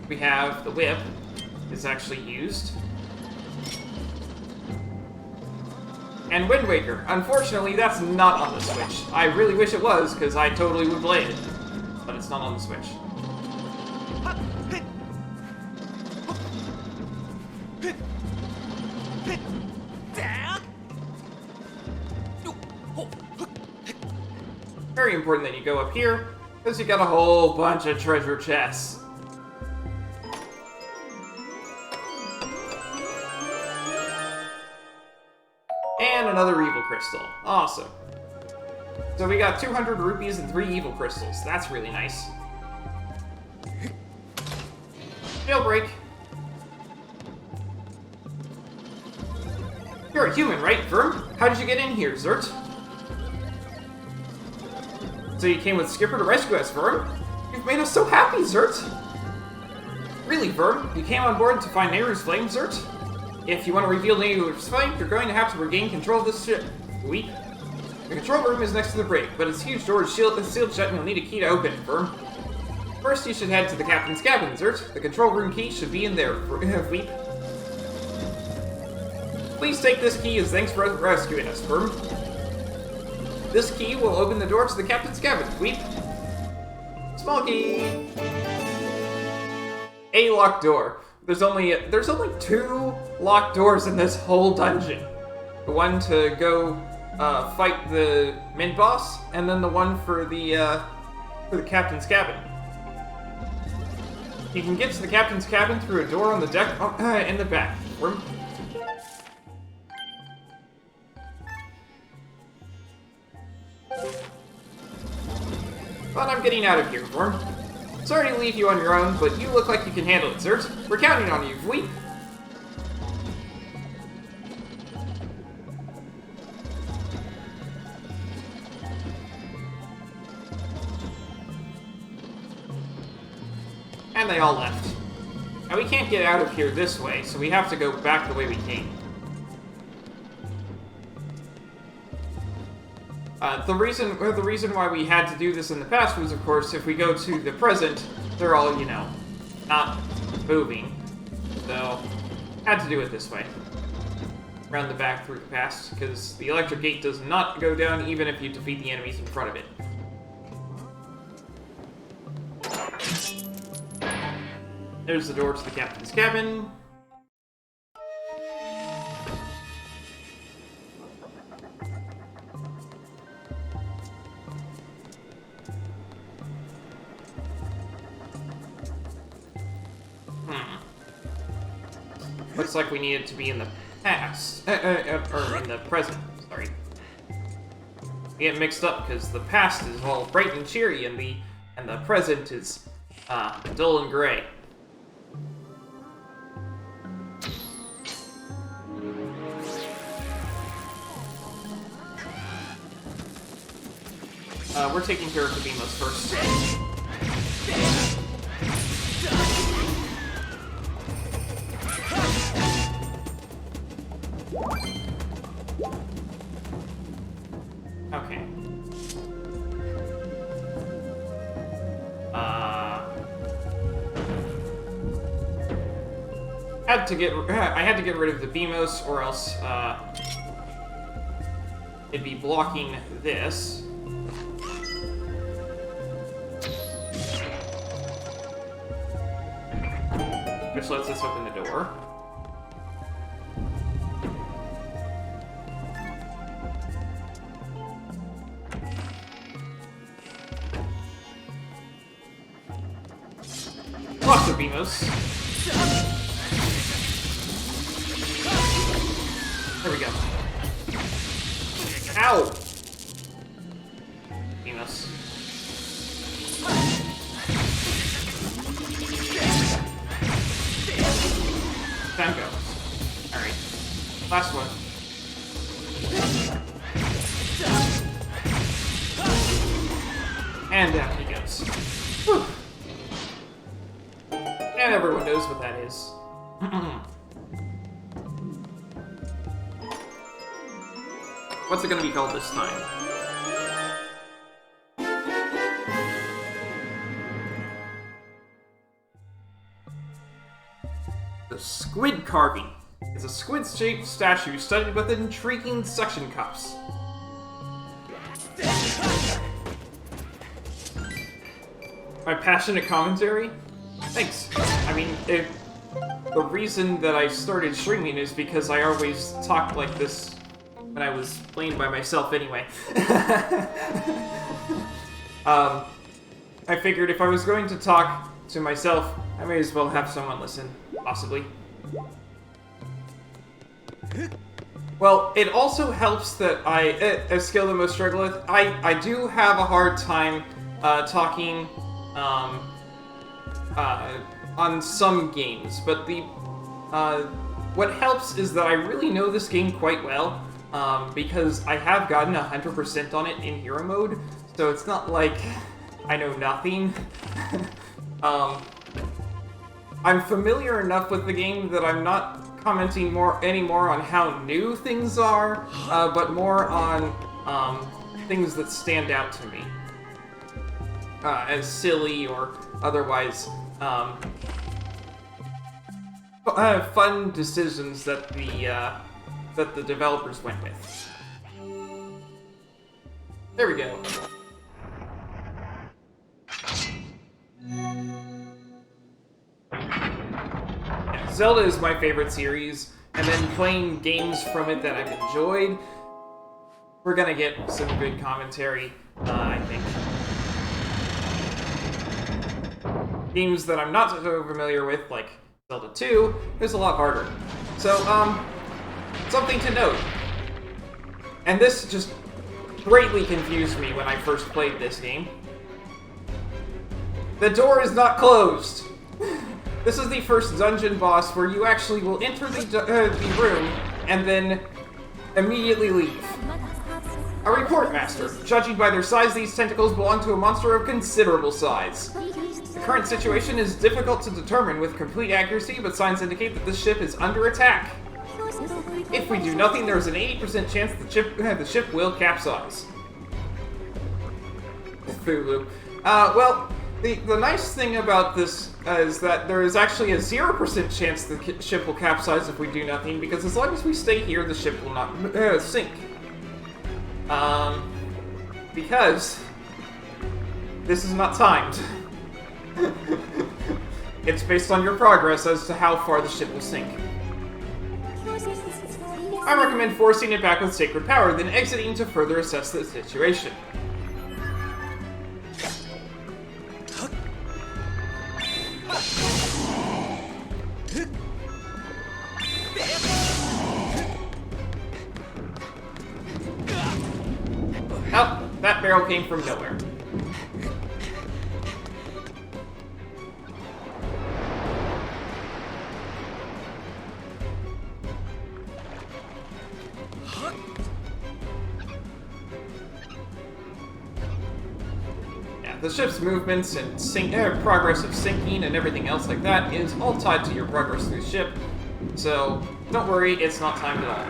we have the whip is actually used. And Wind Waker. Unfortunately, that's not on the Switch. I really wish it was, because I totally would play it. But it's not on the Switch. Very important that you go up here, because you got a whole bunch of treasure chests. And another evil crystal. Awesome. So we got 200 rupees and 3 evil crystals. That's really nice. Jailbreak. You're a human, right, Verm? How did you get in here, Zert? So you came with Skipper to rescue us, Verm? You've made us so happy, Zert! Really, Verm? You came on board to find Nayru's flame, Zert? If you want to reveal Nayru's flame, you're going to have to regain control of this ship. Weep. The control room is next to the brig, but its huge door is sealed shut and you'll need a key to open it, Verm. First, you should head to the captain's cabin, Zert. The control room key should be in there, Weep. Please take this key as thanks for rescuing us, Verm. This key will open the door to the captain's cabin, Weep. Small key. A locked door. There's only 2 locked doors in this whole dungeon. The one to go fight the mid boss, and then the one for the captain's cabin. You can get to the captain's cabin through a door on the deck in the back. But I'm getting out of here, Worm. Sorry to leave you on your own, but you look like you can handle it, Zert. We're counting on you, Vweep. And they all left. Now we can't get out of here this way, so we have to go back the way we came. The reason why we had to do this in the past was, of course, if we go to the present, they're all, you know, not moving. So, had to do it this way. Around the back through the past, because the electric gate does not go down even if you defeat the enemies in front of it. There's the door to the captain's cabin. Looks like we needed to be in the past, or in the present, sorry. We get mixed up because the past is all bright and cheery, and the present is dull and gray. We're taking care of the Beamos first. Okay. I had to get rid of the Beamos, or else it'd be blocking this. Which lets us open the door. Lots of Beamos. There we go. Ow! Enos. Time goes. Alright. Last one. And down he goes. Whew. And everyone knows what that is. What's it gonna be called this time? The Squid Carving is a squid-shaped statue studded with intriguing suction cups. My passionate commentary? Thanks. I mean, the reason that I started streaming is because I always talked like this when I was playing by myself anyway. I figured if I was going to talk to myself, I may as well have someone listen, possibly. Well, it also helps that a skill that most struggle with, I do have a hard time talking on some games, but what helps is that I really know this game quite well, because I have gotten 100% on it in hero mode, so it's not like I know nothing. I'm familiar enough with the game that I'm not commenting anymore on how new things are, but more on things that stand out to me as silly or otherwise fun decisions that the developers went with. There we go. Yeah, Zelda is my favorite series, and then playing games from it that I've enjoyed, we're gonna get some good commentary, I think. Games that I'm not so familiar with, like Zelda 2, is a lot harder. So, something to note. And this just greatly confused me when I first played this game. The door is not closed! This is the first dungeon boss where you actually will enter the room and then immediately leave. A report master. Judging by their size, these tentacles belong to a monster of considerable size. The current situation is difficult to determine with complete accuracy, but signs indicate that this ship is under attack. If we do nothing, there is an 80% chance the ship will capsize. Cthulhu. Well, the nice thing about this is that there is actually a 0% chance the ship will capsize if we do nothing, because as long as we stay here, the ship will not sink. Because this is not timed. It's based on your progress as to how far the ship will sink. I recommend forcing it back with Sacred Power, then exiting to further assess the situation. Oh, that barrel came from nowhere. The ship's movements and progress of sinking and everything else like that is all tied to your progress through the ship, so don't worry, it's not timed at all.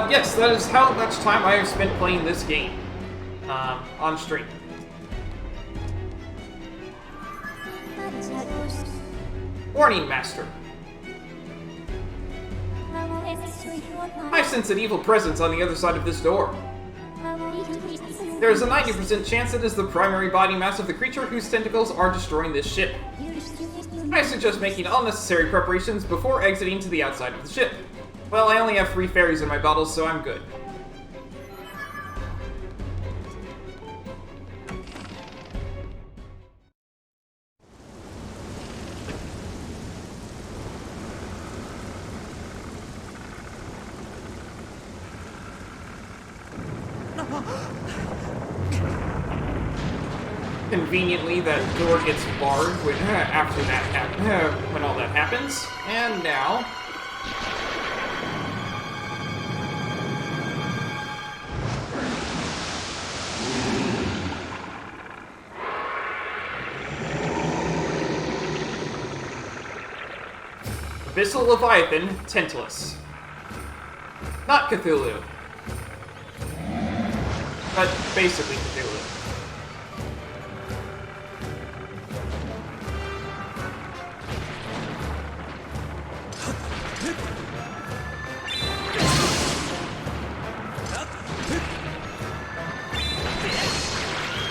Yes, that is how much time I have spent playing this game. On stream. Warning, Master. I sense an evil presence on the other side of this door. There is a 90% chance it is the primary body mass of the creature whose tentacles are destroying this ship. I suggest making all necessary preparations before exiting to the outside of the ship. Well, I only have 3 fairies in my bottles, so I'm good. Conveniently, that door gets barred when, after that when all that happens. And now... Abyssal Leviathan, Tentless. Not Cthulhu. But basically Cthulhu.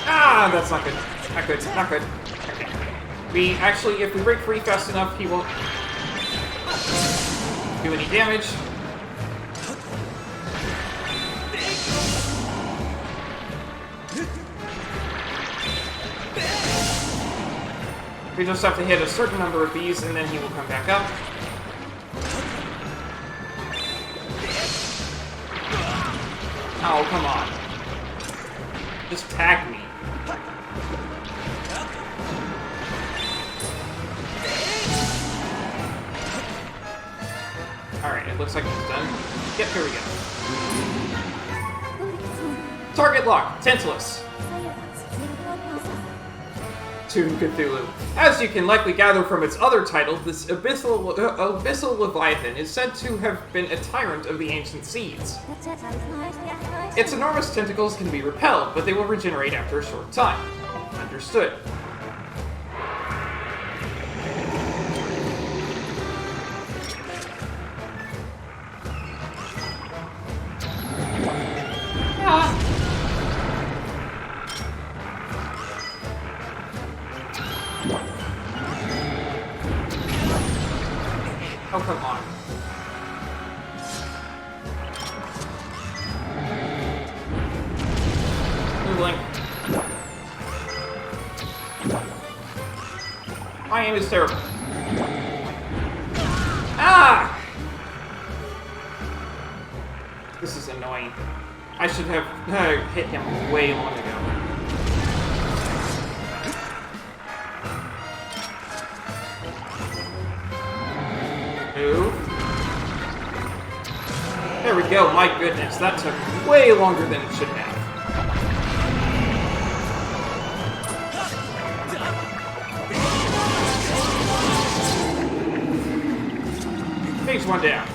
Ah, that's not good. Not good. Not good. Okay. We actually, if we break free fast enough, he won't do any damage. We just have to hit a certain number of these, and then he will come back up. Oh, come on. Just tag me. Alright, it looks like he's done. Yep, here we go. Target lock, Tentless. To Cthulhu. As you can likely gather from its other title, this Abyssal Leviathan is said to have been a tyrant of the ancient seas. Its enormous tentacles can be repelled, but they will regenerate after a short time. Understood. Oh, come on. Noodling. My aim is terrible. Ah! This is annoying. I should have hit him way long ago. Move. There we go, my goodness, that took way longer than it should have. Phase 1 down.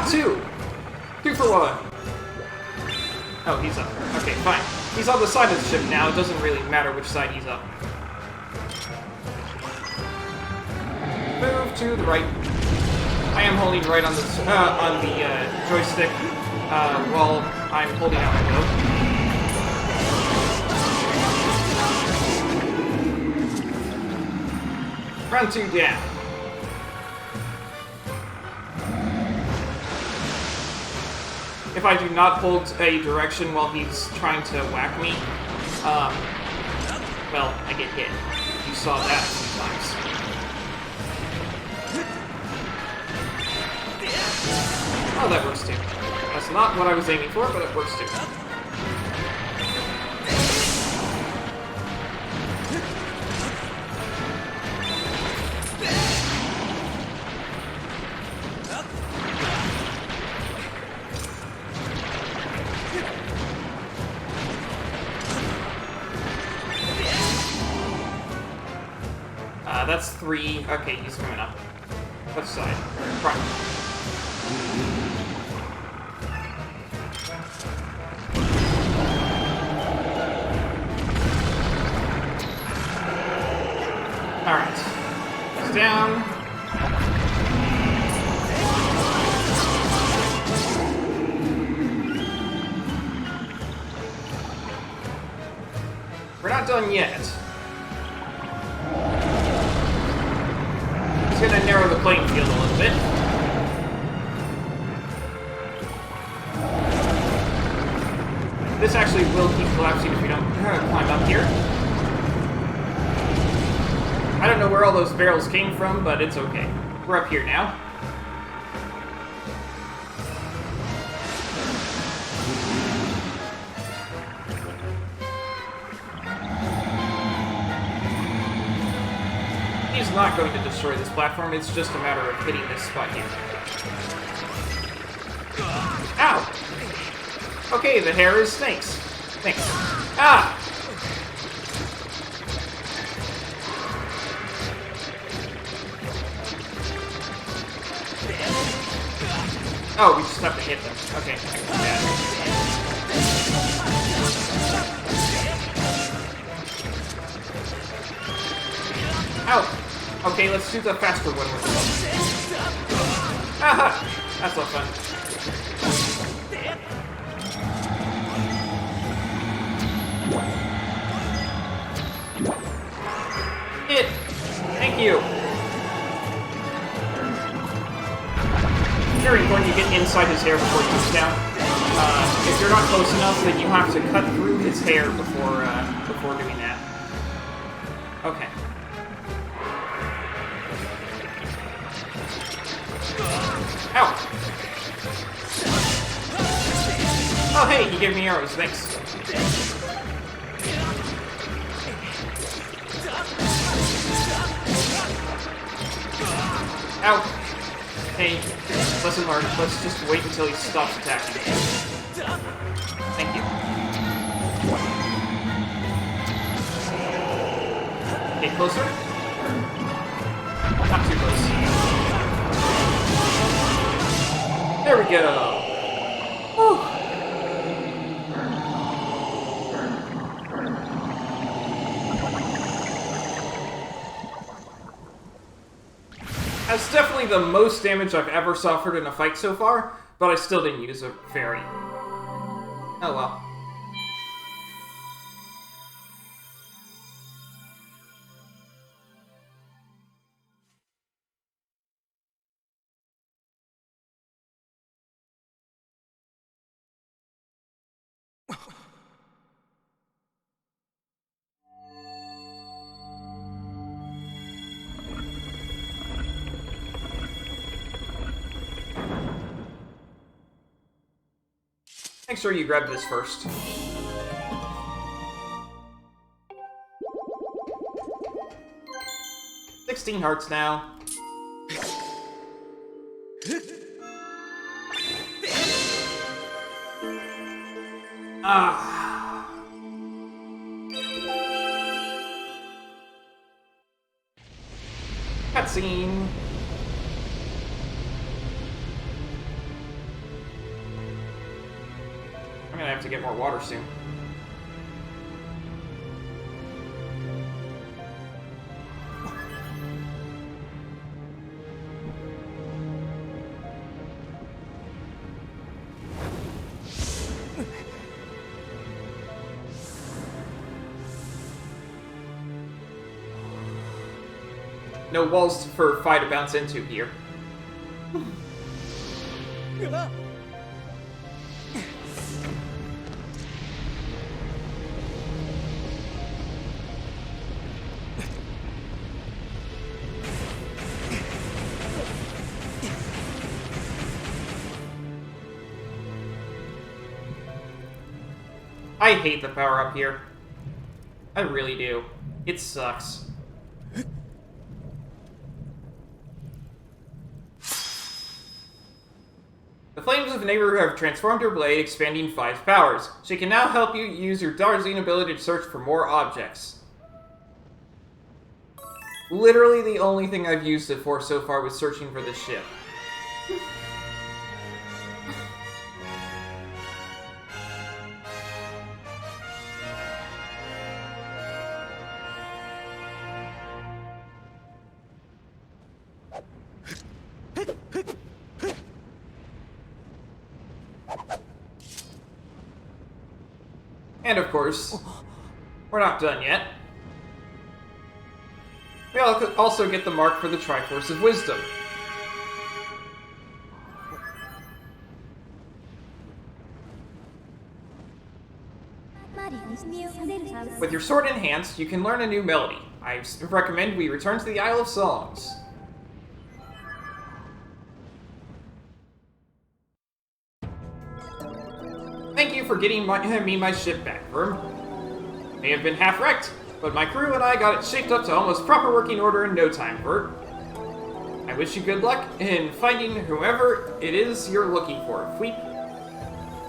Two for one. Oh, he's up. Okay, fine. He's on the side of the ship now. It doesn't really matter which side he's up. Move to the right. I am holding right on the joystick while I'm holding out my bow. Round 2 down. If I do not hold a direction while he's trying to whack me, well, I get hit. You saw that sometimes. Oh, that works too. That's not what I was aiming for, but it works too. That's 3. Okay, he's coming up. Left side. Front. Alright. He's down. We're not done yet. It's gonna narrow the playing field a little bit. This actually will keep collapsing if we don't climb up here. I don't know where all those barrels came from, but it's okay. We're up here now. He's not going to destroy this platform, it's just a matter of hitting this spot here. Ow! Okay, the hair is snakes. Thanks. Ah! Oh, we just have to hit them. Okay. Yeah. Ow! Okay, let's do the faster one with them. Aha! That's not fun. Hit! Thank you! Very important you get inside his hair before he goes down. If you're not close enough, then you have to cut through his hair before doing that. Okay. Ow! Oh hey, he gave me arrows, thanks. Ow! Hey, lesson learned. Let's just wait until he stops attacking. Thank you. Okay, closer. Not too close. There we go. Whew. That's definitely the most damage I've ever suffered in a fight so far, but I still didn't use a fairy. Oh well. Make sure you grab this first. $16 hearts now. Ah. Cutscene. I'm gonna have to get more water soon. No walls for Fi to bounce into here. I hate the power up here. I really do. It sucks. The flames of Lanayru have transformed her blade, expanding Fi's powers. She can now help you use your Darzine ability to search for more objects. Literally the only thing I've used it for so far was searching for the ship. And of course, we're not done yet. We also get the mark for the Triforce of Wisdom. With your sword in hand, you can learn a new melody. I recommend we return to the Isle of Songs. Thank you for getting me my ship back, Verm. It may have been half-wrecked, but my crew and I got it shaped up to almost proper working order in no time, Vert. I wish you good luck in finding whoever it is you're looking for, Fleep.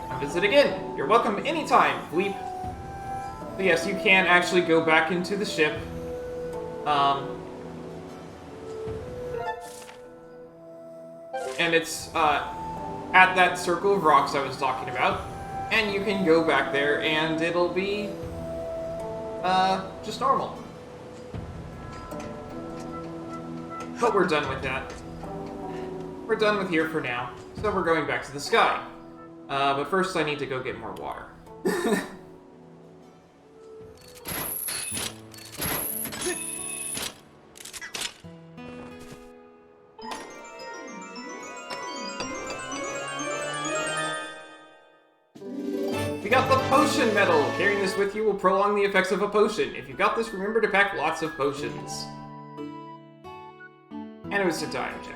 Come visit again. You're welcome anytime, Fleep. But yes, you can actually go back into the ship. And it's at that circle of rocks I was talking about. And you can go back there and it'll be just normal. But we're done with that. We're done with here for now, so we're going back to the sky. But first I need to go get more water. We got the potion medal! Carrying this with you will prolong the effects of a potion. If you got this, remember to pack lots of potions. And it was a time check.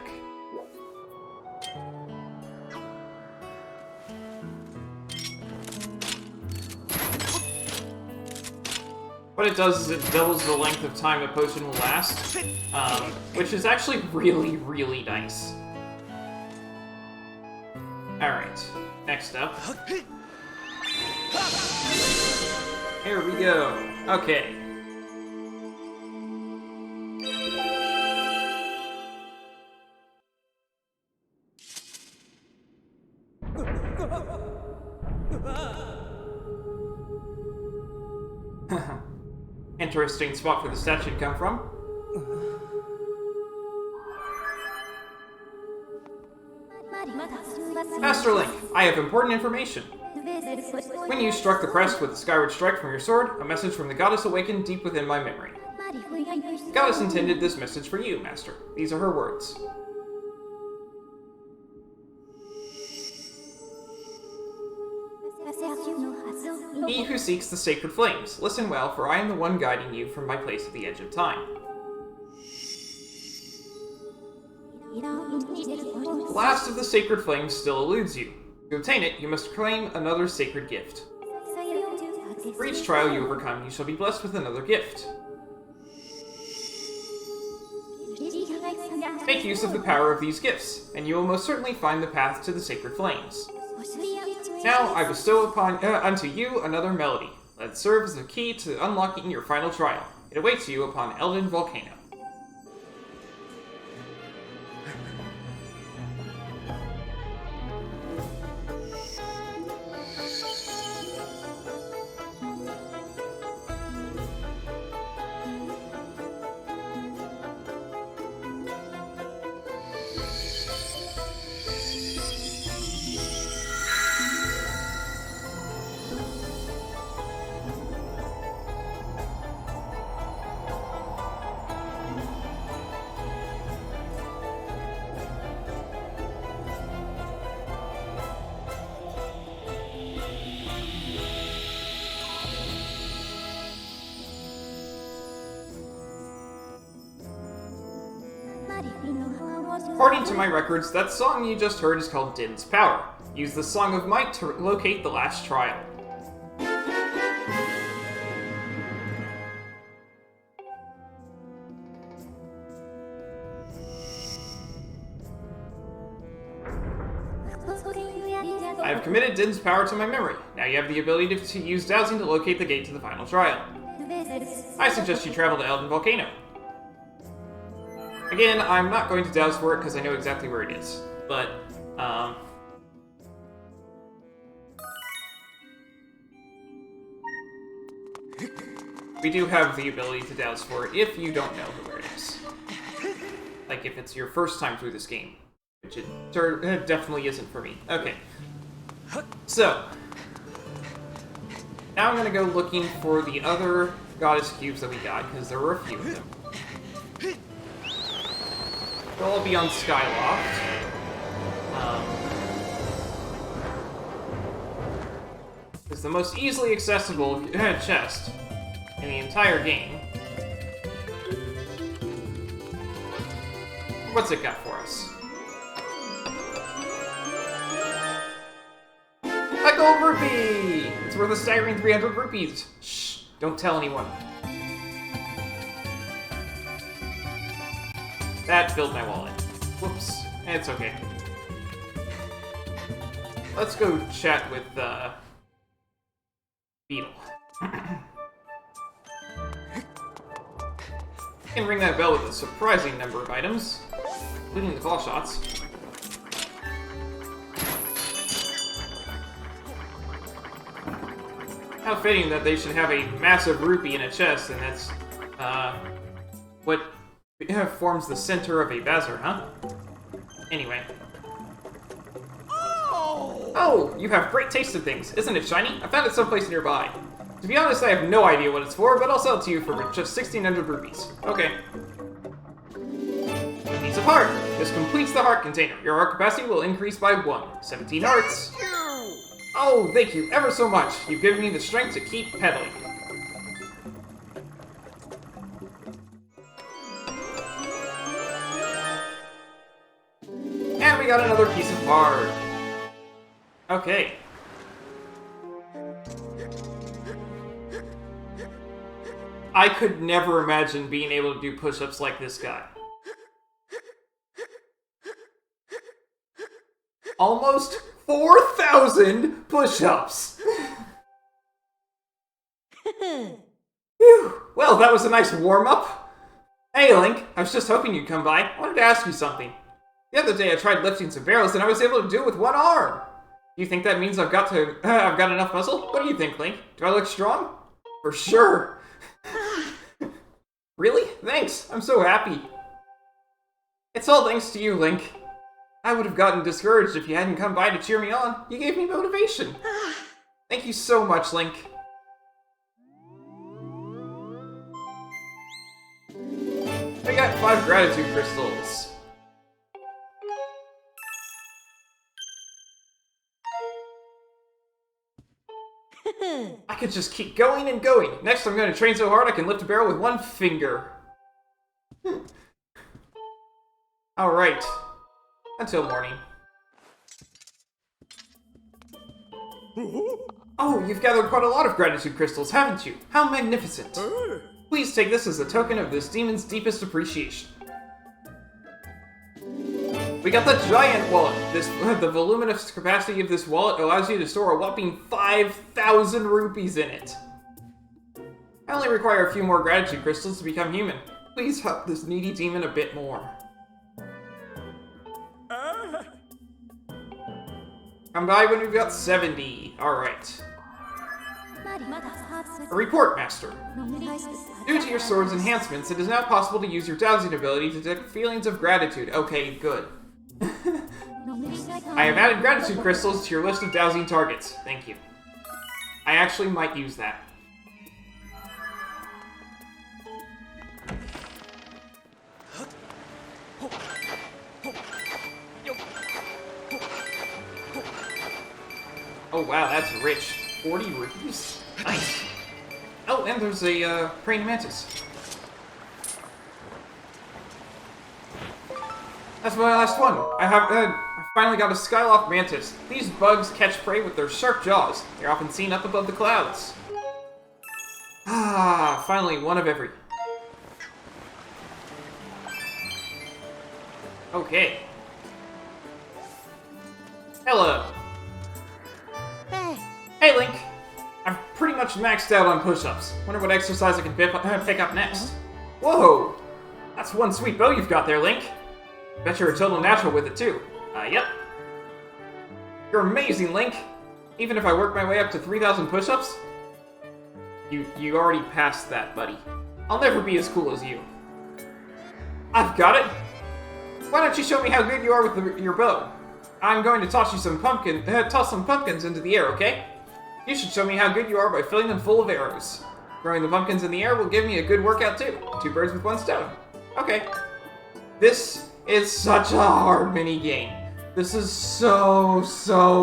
What it does is it doubles the length of time a potion will last, which is actually really, really nice. Alright, next up. Here we go. Okay. Interesting spot for the statue to come from. Master Link, I have important information. When you struck the crest with the Skyward strike from your sword, a message from the goddess awakened deep within my memory. The goddess intended this message for you, Master. These are her words. He who seeks the sacred flames, listen well, for I am the one guiding you from my place at the edge of time. The last of the sacred flames still eludes you. To obtain it, you must claim another sacred gift. For each trial you overcome, you shall be blessed with another gift. Make use of the power of these gifts, and you will most certainly find the path to the sacred flames. Now, I bestow upon unto you another melody. Let it serve as a key to unlocking your final trial. It awaits you upon Elden Volcano. According to my records, that song you just heard is called Din's Power. Use the Song of Might to locate the last trial. I have committed Din's Power to my memory. Now you have the ability to use dowsing to locate the gate to the final trial. I suggest you travel to Elden Volcano. Again, I'm not going to douse for it because I know exactly where it is. But, we do have the ability to douse for it if you don't know where it is. Like if it's your first time through this game. Which it definitely isn't for me. Okay. So, now I'm going to go looking for the other goddess cubes that we got, because there were a few of them. They'll all be on Skyloft. It's the most easily accessible chest in the entire game. What's it got for us? A gold rupee! It's worth a staggering 300 rupees. Shh, don't tell anyone. That filled my wallet. Whoops. It's okay. Let's go chat with, Beetle. Can ring that bell with a surprising number of items, including the claw shots. How fitting that they should have a massive rupee in a chest, and that's, what forms the center of a bazaar, huh? Anyway. Oh, you have great taste in things. Isn't it shiny? I found it someplace nearby. To be honest, I have no idea what it's for, but I'll sell it to you for just 1,600 rupees. Okay. Piece of heart. This completes the heart container. Your heart capacity will increase by 1. 17 hearts. Oh, thank you ever so much. You've given me the strength to keep pedaling. And we got another piece of heart. Okay. I could never imagine being able to do push-ups like this guy. Almost 4,000 push-ups! Phew. Well, that was a nice warm-up. Hey, Link, I was just hoping you'd come by. I wanted to ask you something. The other day I tried lifting some barrels and I was able to do it with one arm. Do you think that means I've got enough muscle? What do you think, Link? Do I look strong? For sure. Really? Thanks. I'm so happy. It's all thanks to you, Link. I would have gotten discouraged if you hadn't come by to cheer me on. You gave me motivation. Thank you so much, Link. I got 5 gratitude crystals. I could just keep going and going. Next, I'm going to train so hard I can lift a barrel with one finger. Alright. Until morning. Oh, you've gathered quite a lot of gratitude crystals, haven't you? How magnificent. Please take this as a token of this demon's deepest appreciation. We got the giant wallet. The voluminous capacity of this wallet allows you to store a whopping 5,000 rupees in it. I only require a few more gratitude crystals to become human. Please help this needy demon a bit more. Come by when we've got 70. Alright. A report, Master. Due to your sword's enhancements, it is now possible to use your dowsing ability to detect feelings of gratitude. Okay, good. I have added gratitude crystals to your list of dowsing targets. Thank you. I actually might use that. Oh wow, that's rich. 40 rupees? Nice. Oh, and there's a praying mantis. That's my last one. I finally got a Skyloft mantis. These bugs catch prey with their sharp jaws. They're often seen up above the clouds. Ah, finally one of every. Okay. Hello. Hey, Link! I've pretty much maxed out on push-ups. Wonder what exercise I can pick up next. Whoa! That's one sweet bow you've got there, Link. Bet you're a total natural with it, too. Yep. You're amazing, Link. Even if I work my way up to 3,000 push-ups? You already passed that, buddy. I'll never be as cool as you. I've got it. Why don't you show me how good you are with your bow? I'm going to toss some pumpkins into the air, okay? You should show me how good you are by filling them full of arrows. Throwing the pumpkins in the air will give me a good workout, too. 2 birds with 1 stone. Okay. This is such a hard mini-game. This is so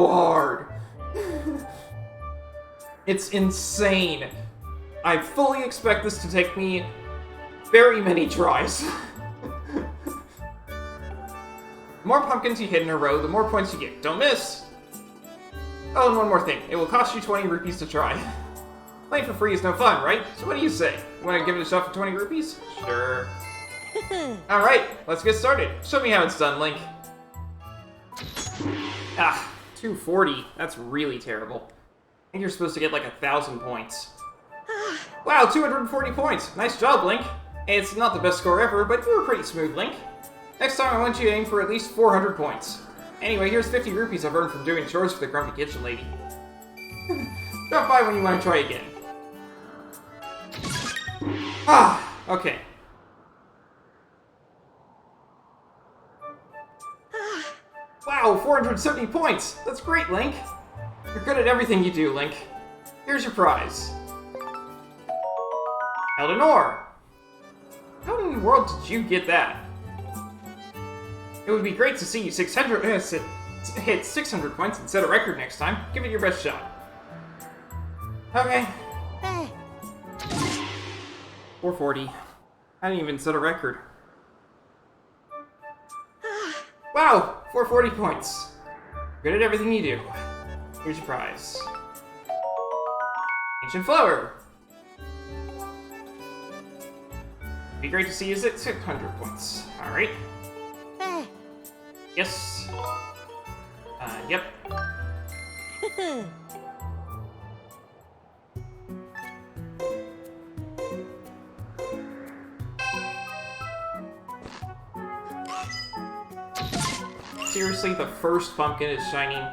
hard. It's insane. I fully expect this to take me very many tries. The more pumpkins you hit in a row, the more points you get. Don't miss! Oh, and one more thing. It will cost you 20 rupees to try. Playing for free is no fun, right? So what do you say? You want to give it a shot for 20 rupees? Sure. Alright, let's get started. Show me how it's done, Link. 240. That's really terrible. I think you're supposed to get like 1,000 points. Wow, 240 points! Nice job, Link. It's not the best score ever, but you were pretty smooth, Link. Next time I want you to aim for at least 400 points. Anyway, here's 50 rupees I've earned from doing chores for the grumpy kitchen lady. Drop by when you want to try again. Okay. Wow, 470 points! That's great, Link! You're good at everything you do, Link. Here's your prize. Eldenor! How in the world did you get that? It would be great to see you hit 600 points and set a record next time. Give it your best shot. Okay. 440. I didn't even set a record. Wow! 440 points. Good at everything you do. Here's your prize. Ancient Flower! Be great to see you at 600 points. Alright. Yes. Yep. Seriously, the first pumpkin is shining.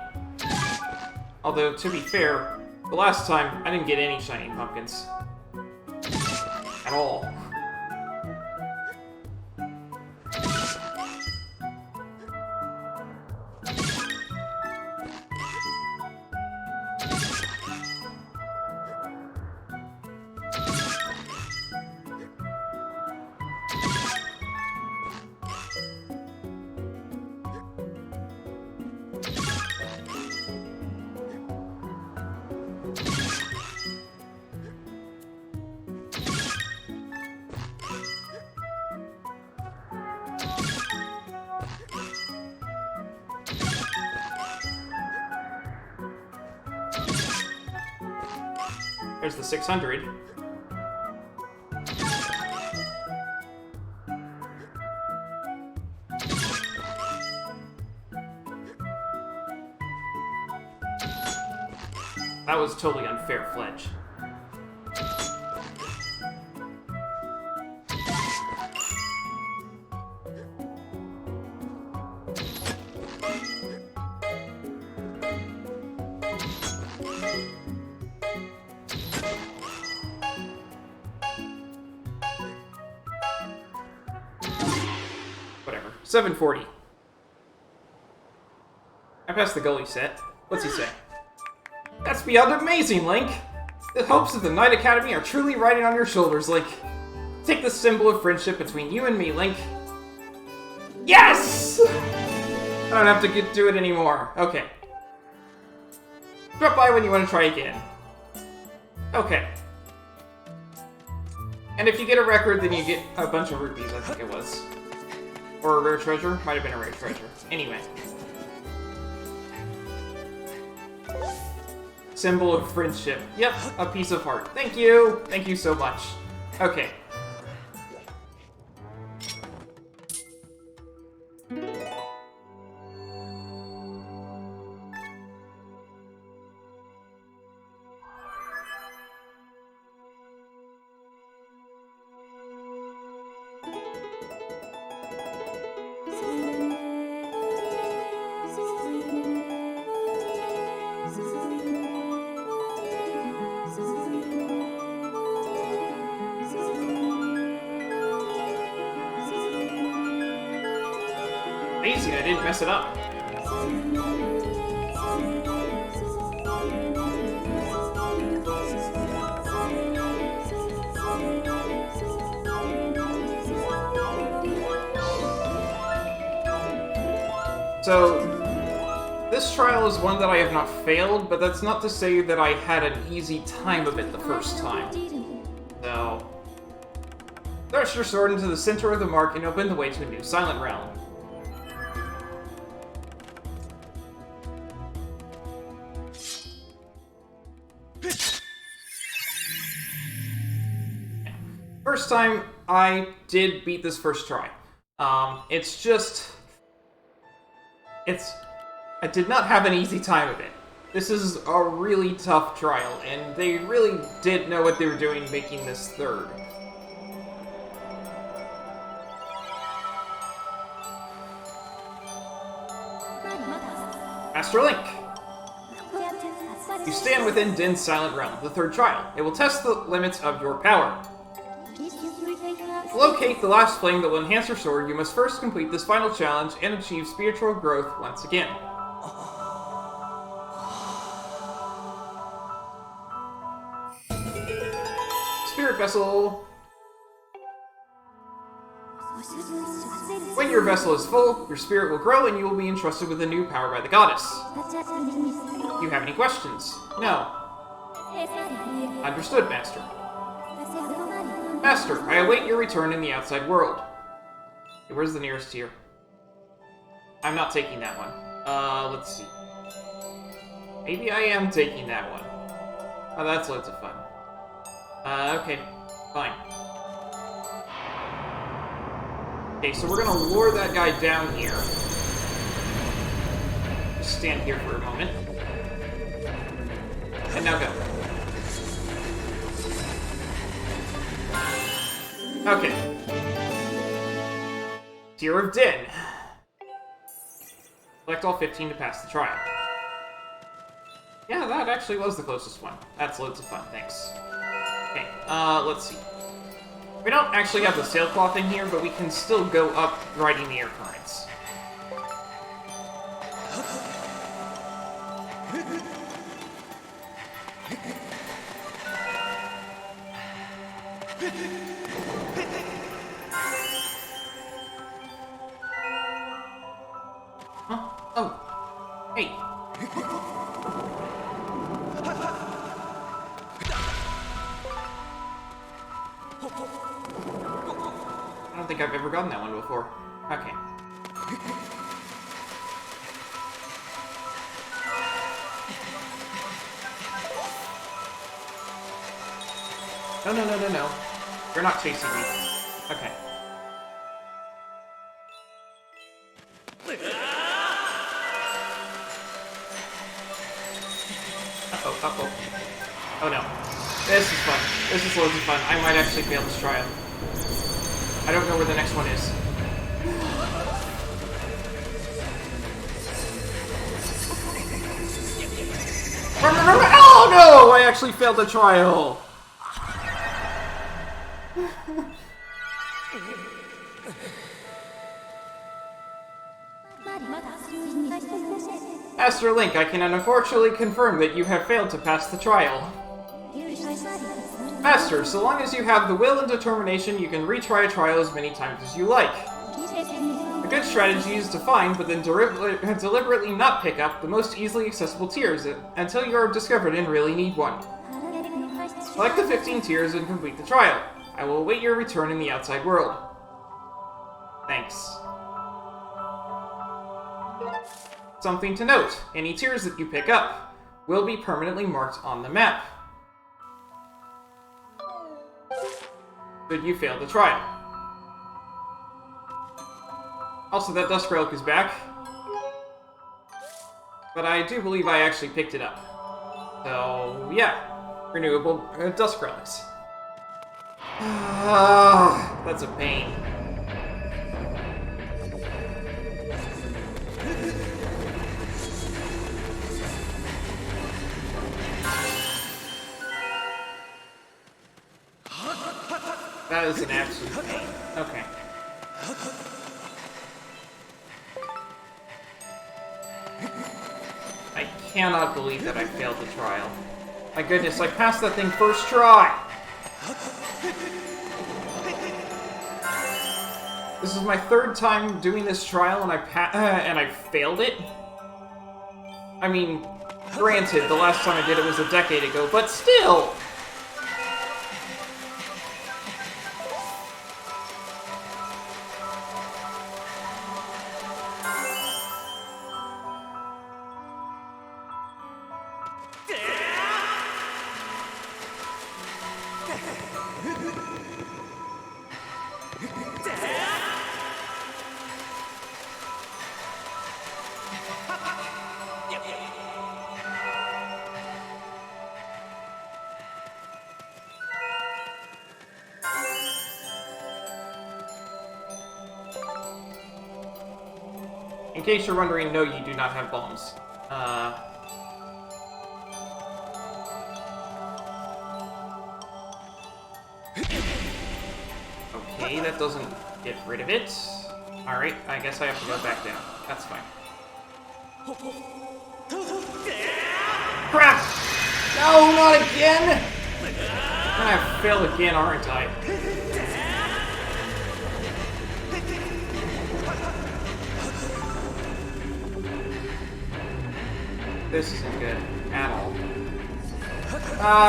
Although, to be fair, the last time I didn't get any shining pumpkins. At all. There's the 600. That was totally unfair, Fledge. Whatever. 740. I passed the goal he set. What's he say? That's beyond amazing, Link! The hopes of the Knight Academy are truly riding on your shoulders, Link. Take this symbol of friendship between you and me, Link. Yes! I don't have to do it anymore. Okay. Drop by when you want to try again. Okay. And if you get a record, then you get a bunch of rupees, I think it was. Or a rare treasure? Might have been a rare treasure. Anyway. Symbol of friendship. Yep, a piece of heart. Thank you! Thank you so much. Okay. Amazing, I didn't mess it up. So, this trial is one that I have not failed, but that's not to say that I had an easy time of it the first time. So, thrust your sword into the center of the mark and open the way to a new Silent Realm. First time, I did beat this first try. It's just... I did not have an easy time of it. This is a really tough trial, and they really did know what they were doing making this third. Master Link! You stand within Din's Silent Realm, the third trial. It will test the limits of your power. To locate the last flame that will enhance your sword, you must first complete this final challenge and achieve spiritual growth once again. Spirit Vessel. When your vessel is full, your spirit will grow and you will be entrusted with a new power by the goddess. Do you have any questions? No. Understood, Master. Master, I await your return in the outside world. Okay, where's the nearest tier? I'm not taking that one. Let's see. Maybe I am taking that one. Oh, that's loads of fun. Okay. Fine. Okay, so we're gonna lure that guy down here. Just stand here for a moment. And now go. Okay. Tier of Din. Collect all 15 to pass the trial. Yeah, that actually was the closest one. That's loads of fun, thanks. Okay, let's see. We don't actually have the sailcloth in here, but we can still go up riding the air currents. Huh? Oh. Hey. I don't think I've ever gotten that one before. Okay. No. You're not chasing me. Okay. Uh-oh. Oh no. This is fun. This is loads of fun. I might actually fail this trial. I don't know where the next one is. Oh no! I actually failed the trial! Master Link, I can unfortunately confirm that you have failed to pass the trial. Master, so long as you have the will and determination, you can retry a trial as many times as you like. A good strategy is to find, but then deliberately not pick up, the most easily accessible tiers until you are discovered and really need one. Select the 15 tiers and complete the trial. I will await your return in the outside world. Thanks. Something to note, any tiers that you pick up will be permanently marked on the map. Should you fail the trial. Also, that Dusk Relic is back. But I do believe I actually picked it up. So, yeah. Renewable Dusk Relics. That's a pain. That is an absolute pain. Okay. cannot believe that I failed the trial. My goodness, I passed that thing first try! This is my third time doing this trial and I failed it? I mean, granted, the last time I did it was a decade ago, but still! In case you're wondering, no, you do not have bombs. Okay, that doesn't get rid of it. Alright, I guess I have to go back down. That's fine. Crap! No, not again! I'm gonna fail again, aren't I? This isn't good at all.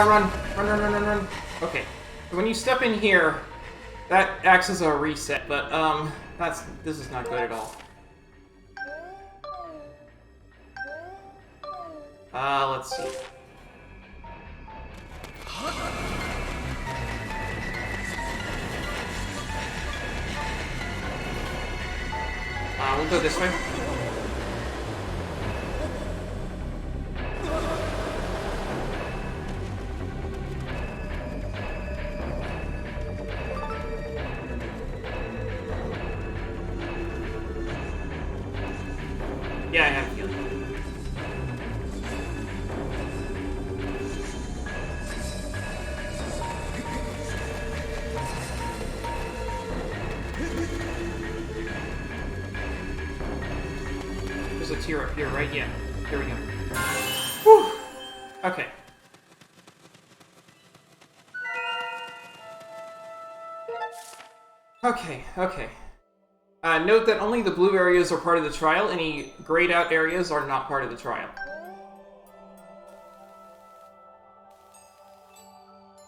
Run. Run. Okay. When you step in here, that acts as a reset, but, this is not good at all. Let's see. We'll go this way. Yeah, I have healing. There's a tier up here, right? Yeah. Here we go. Whew! Okay. Okay. Note that only the blue areas are part of the trial. Any grayed out areas are not part of the trial.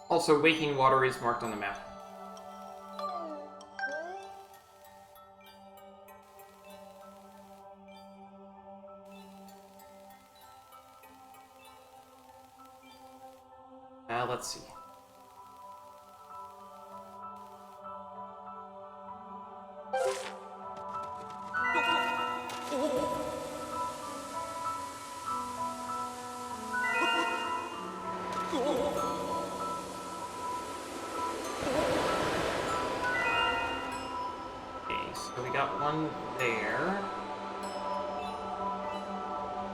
Also, waking water is marked on the map. Let's see. So we got one there.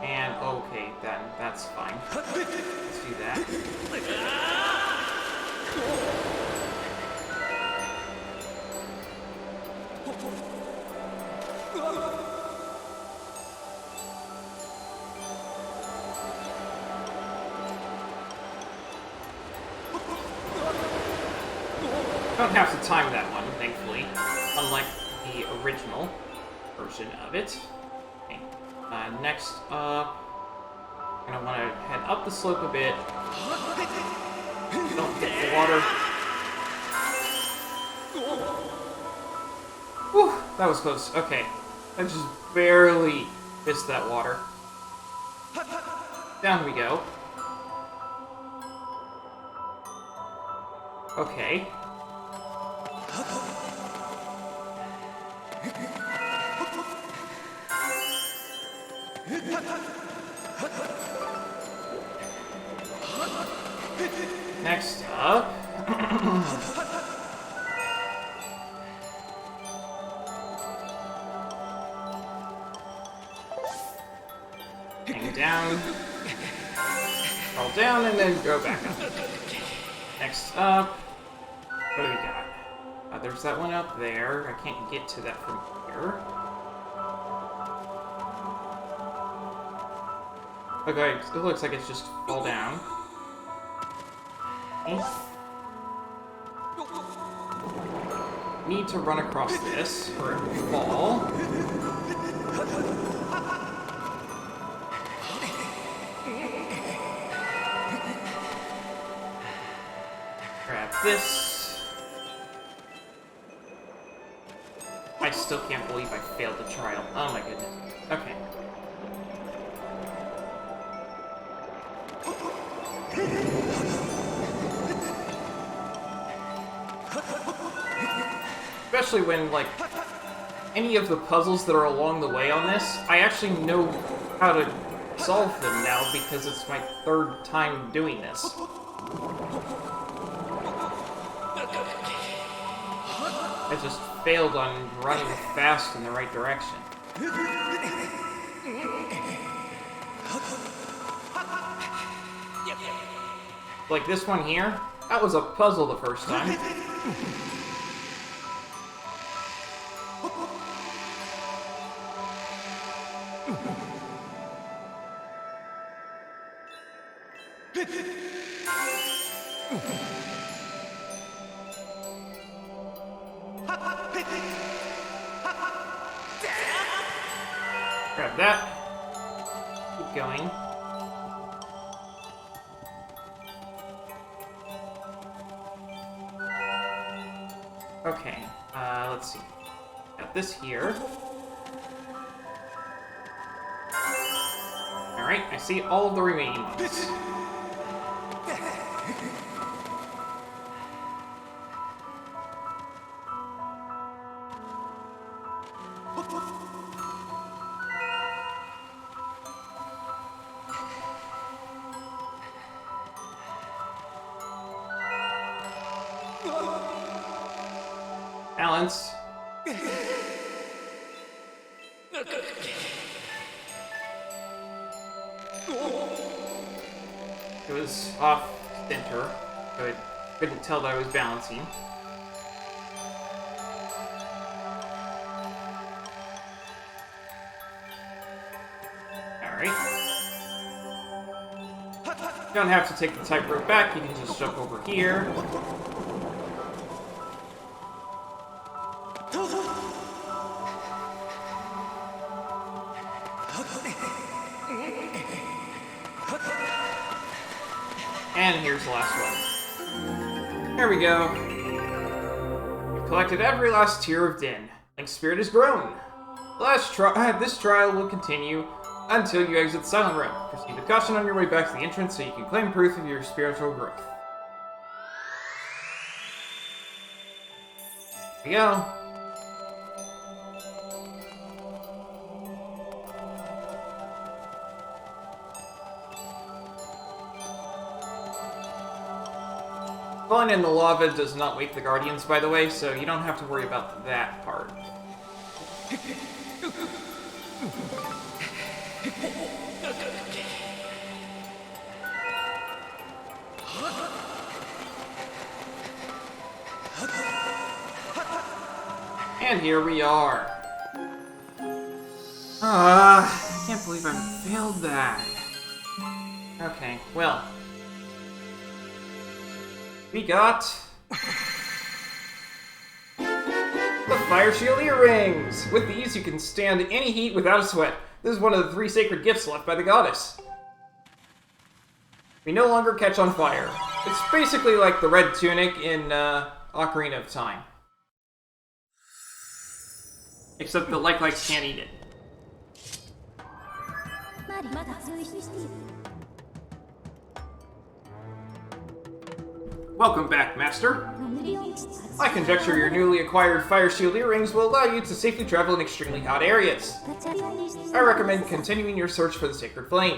And okay, then that's fine. Let's do that. Don't have to time that one, thankfully, unlike the original version of it. Okay. Next up, I'm gonna want to head up the slope a bit. Don't hit the water. Whew, that was close. Okay. I just barely missed that water. Down we go. Okay. Next up... hang down. Roll down and then go back up. Next up... what do we got? There's that one up there. I can't get to that from here. Okay, it looks like it's just fall down. Need to run across this, or it will fall. Grab this. I still can't believe I failed the trial. Oh my goodness. Okay. Especially when, like, any of the puzzles that are along the way on this, I actually know how to solve them now because it's my third time doing this. I just failed on running fast in the right direction. Like this one here, that was a puzzle the first time. Grab that. Keep going. Okay, let's see. Got this here. Alright, I see all of the remaining ones. Balance. It was off center, so I couldn't tell that I was balancing. Alright. You don't have to take the tightrope back, you can just jump over here. And here's the last one. There we go. We've collected every last tear of Din. Link's spirit has grown. This trial will continue until you exit Silent Realm. Proceed with caution on your way back to the entrance so you can claim proof of your spiritual growth. There we go. Falling in the lava does not wake the Guardians, by the way, so you don't have to worry about that part. And here we are. I can't believe I failed that. Okay, well. We got the Fire Shield Earrings! With these, you can stand any heat without a sweat. This is one of the 3 sacred gifts left by the goddess. We no longer catch on fire. It's basically like the red tunic in Ocarina of Time. Except the Like-Likes can't eat it. Welcome back, Master. I conjecture your newly acquired Fire Shield Earrings will allow you to safely travel in extremely hot areas. I recommend continuing your search for the Sacred Flame.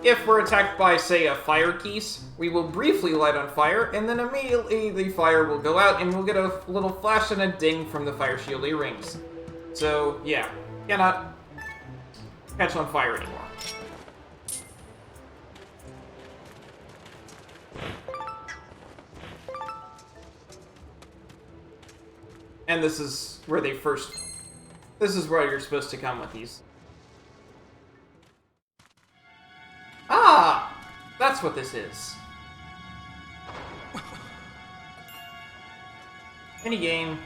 If we're attacked by, say, a fire geese, we will briefly light on fire, and then immediately the fire will go out, and we'll get a little flash and a ding from the Fire Shield Earrings. So, yeah, cannot catch on fire anymore. And this is where they first This is where you're supposed to come with these. Ah! That's what this is. Any game.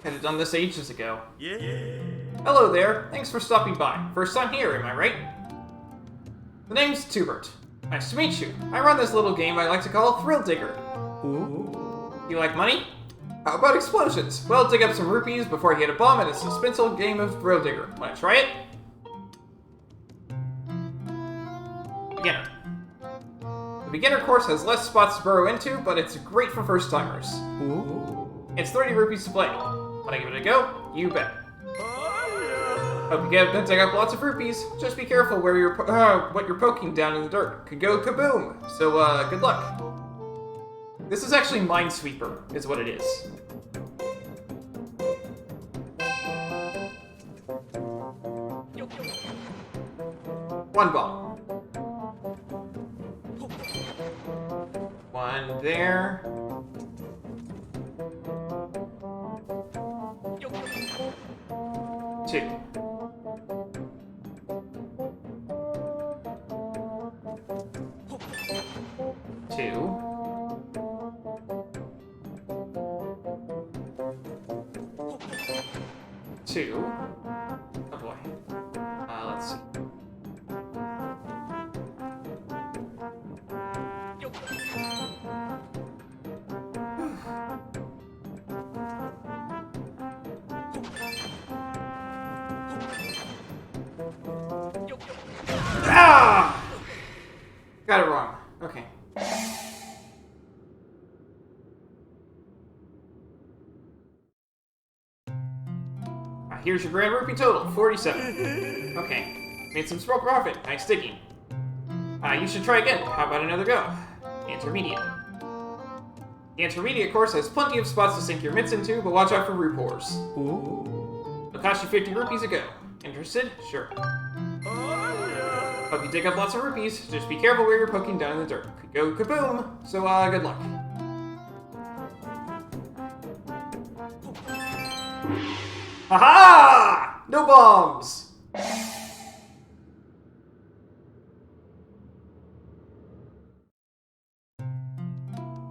Could have done this ages ago. Yeah. Hello there. Thanks for stopping by. First time here, am I right? The name's Tubert. Nice to meet you. I run this little game I like to call Thrill Digger. Ooh. You like money? How about explosions? Well, dig up some rupees before you hit a bomb in a suspenseful game of Thrill Digger. Wanna try it? Beginner. The beginner course has less spots to burrow into, but it's great for first timers. Ooh. It's 30 rupees to play. Wanna give it a go? You bet. Hope you get to dig up lots of rupees. Just be careful where you're what you're poking down in the dirt. Could go kaboom. So good luck. This is actually Minesweeper, is what it is. One bomb. One there. Two. Two. Two. Oh boy. Let's see. Ah! Got it wrong. Okay. Here's your grand rupee total, 47. Okay. Made some small profit. Nice digging. You should try again. How about another go? Intermediate. The intermediate course has plenty of spots to sink your mitts into, but watch out for root pores. Ooh. It'll cost you 50 rupees a go. Interested? Sure. Hope you dig up lots of rupees. Just be careful where you're poking down in the dirt. Could go kaboom. So, good luck. Haha! No bombs!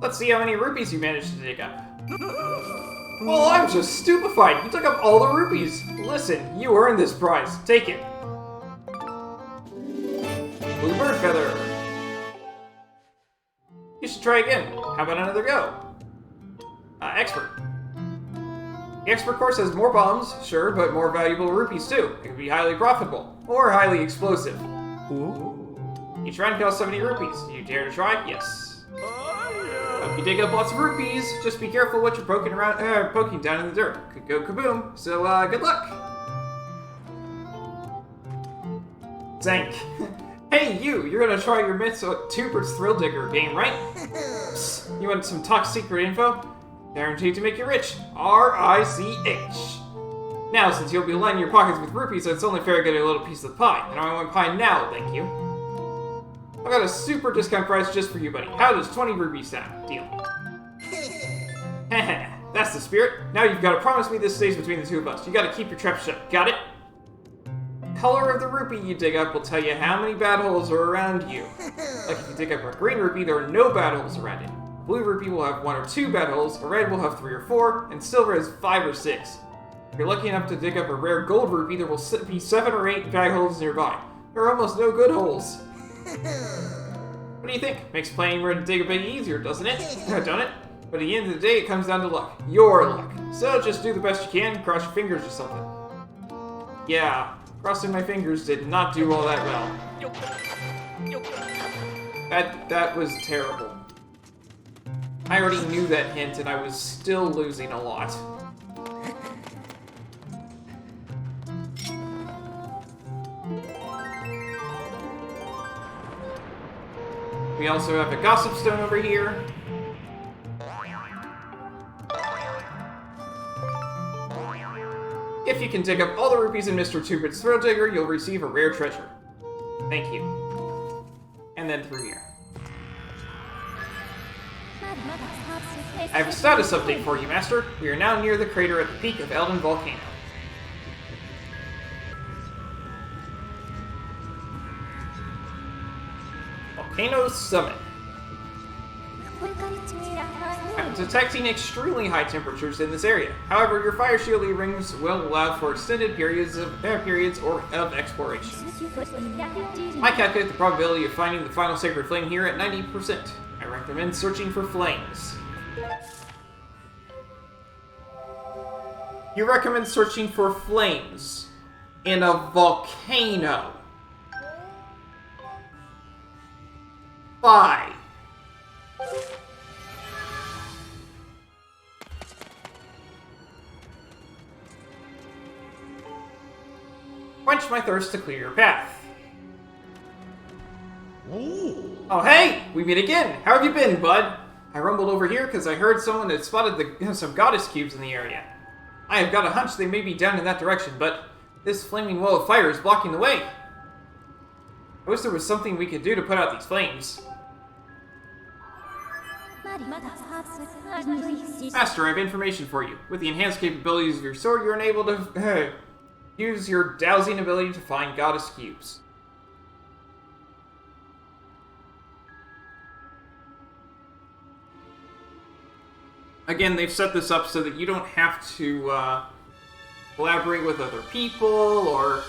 Let's see how many rupees you managed to dig up. Well, I'm just stupefied. You took up all the rupees. Listen, you earned this prize. Take it. Blue bird feather. You should try again. How about another go? Expert. The expert course has more bombs, sure, but more valuable rupees too. It can be highly profitable, or highly explosive. Ooh. Each round costs 70 rupees. Do you dare to try? Yes. Hope you dig up lots of rupees. Just be careful what you're poking down in the dirt. Could go kaboom. So, good luck. Zank. Hey, you're gonna try your mitts at Tubert's Thrill Digger game, right? Psst, you want some top secret info? Guaranteed to make you rich. R-I-C-H. Now, since you'll be lining your pockets with rupees, it's only fair to get a little piece of the pie. And I want pie now, thank you. I got a super discount price just for you, buddy. How does 20 rupees sound? Deal. Heh, that's the spirit. Now you've got to promise me this stays between the two of us. You got to keep your trap shut. Got it? Color of the rupee you dig up will tell you how many bad holes are around you. Like if you dig up a green rupee, there are no bad holes around it. Blue rupee will have 1 or 2 bad holes, a red will have 3 or 4, and silver has 5 or 6. If you're lucky enough to dig up a rare gold rupee, there will be 7 or 8 bad holes nearby. There are almost no good holes. What do you think? Makes playing where to dig a bit easier, doesn't it? Don't it? But at the end of the day, it comes down to luck. Your luck. So just do the best you can, cross your fingers or something. Yeah, crossing my fingers did not do all that well. That was terrible. I already knew that hint, and I was still losing a lot. We also have a Gossip Stone over here. If you can dig up all the rupees in Mr. Two-Bit's Thrill Digger, you'll receive a rare treasure. Thank you. And then through here. I have a status update for you, Master. We are now near the crater at the peak of Elden Volcano. Volcano Summit. I'm detecting extremely high temperatures in this area. However, your fire shielding rings will allow for extended periods of exploration. I calculate the probability of finding the final sacred flame here at 90%. I recommend searching for flames. You recommend searching for flames in a volcano. Why? Quench my thirst to clear your path. Oh hey! We meet again! How have you been, bud? I rumbled over here because I heard someone had spotted some goddess cubes in the area. I have got a hunch they may be down in that direction, but this flaming wall of fire is blocking the way. I wish there was something we could do to put out these flames. Master, I have information for you. With the enhanced capabilities of your sword, you're enabled to use your dowsing ability to find goddess cubes. Again, they've set this up so that you don't have to collaborate with other people or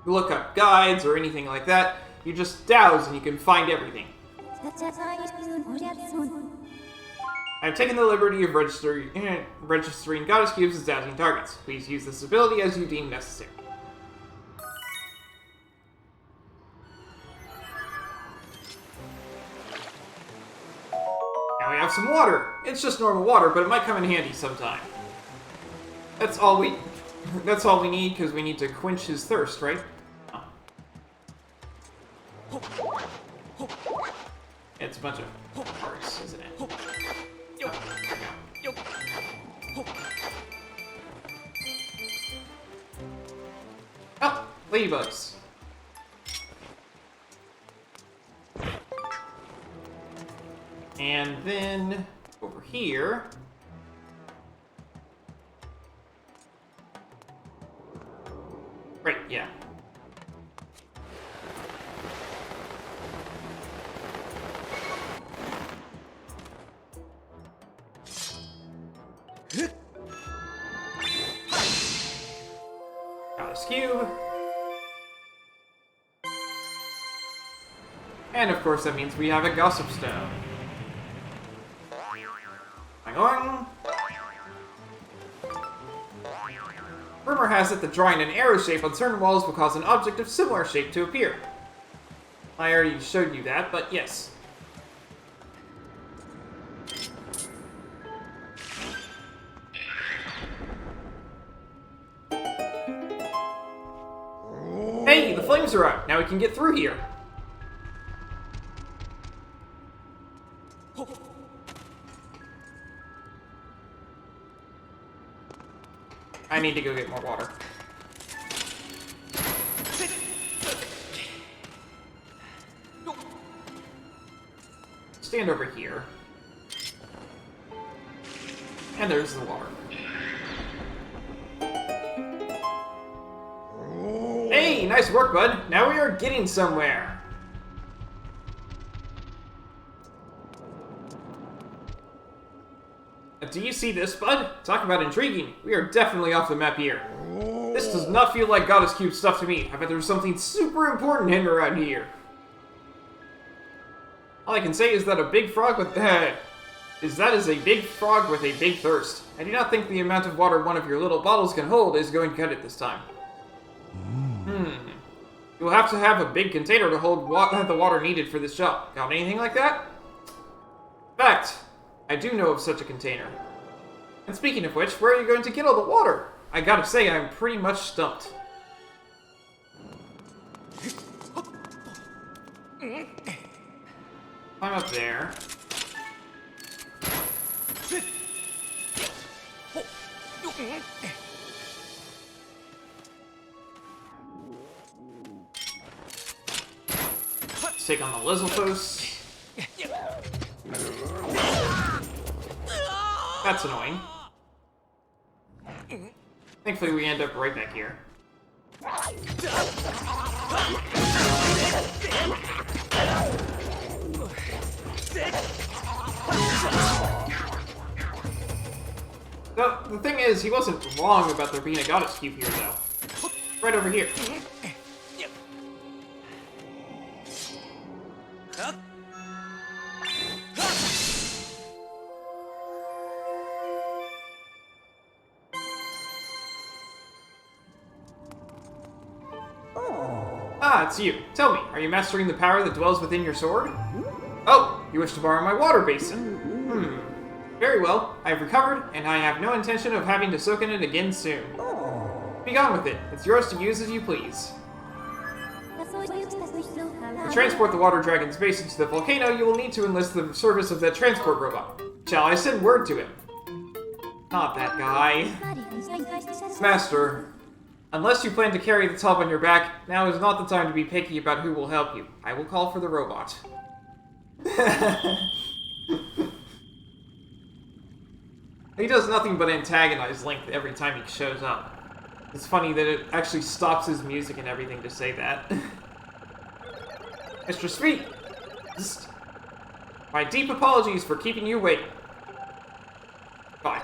look up guides or anything like that. You just douse and you can find everything. I've taken the liberty of registering goddess cubes as dowsing targets. Please use this ability as you deem necessary. Now we have some water. It's just normal water, but it might come in handy sometime. That's all we need, because we need to quench his thirst, right? Oh. It's a bunch of parts, isn't it? Oh, ladybugs. And then over here. Right, yeah. Goddess cube. And of course that means we have a gossip stone. Going. Rumor has it that drawing an arrow shape on certain walls will cause an object of similar shape to appear. I already showed you that, but yes. Hey, the flames are out. Now we can get through here. I need to go get more water. Stand over here. And there's the water. Hey, nice work, bud. Now we are getting somewhere. Do you see this, bud? Talk about intriguing. We are definitely off the map here. This does not feel like Goddess Cube stuff to me. I bet there's something super important hidden around here. All I can say is that a big frog with is a big frog with a big thirst. I do not think the amount of water one of your little bottles can hold is going to cut it this time. You'll have to have a big container to hold the water needed for this job. Got anything like that? In fact, I do know of such a container. And speaking of which, where are you going to get all the water? I gotta say, I'm pretty much stumped. Climb up there. Let's take on the Lizalfos. That's annoying. Thankfully, we end up right back here. The thing is, he wasn't wrong about there being a goddess cube here, though. Right over here. Ah, it's you. Tell me, are you mastering the power that dwells within your sword? Oh, you wish to borrow my water basin. Very well. I have recovered, and I have no intention of having to soak in it again soon. Be gone with it. It's yours to use as you please. To transport the water dragon's basin to the volcano, you will need to enlist the service of that transport robot. Shall I send word to him? Not that guy. Master, unless you plan to carry the tub on your back, now is not the time to be picky about who will help you. I will call for the robot. He does nothing but antagonize Link every time he shows up. It's funny that it actually stops his music and everything to say that. Mr. Sweet! My deep apologies for keeping you waiting. Bye.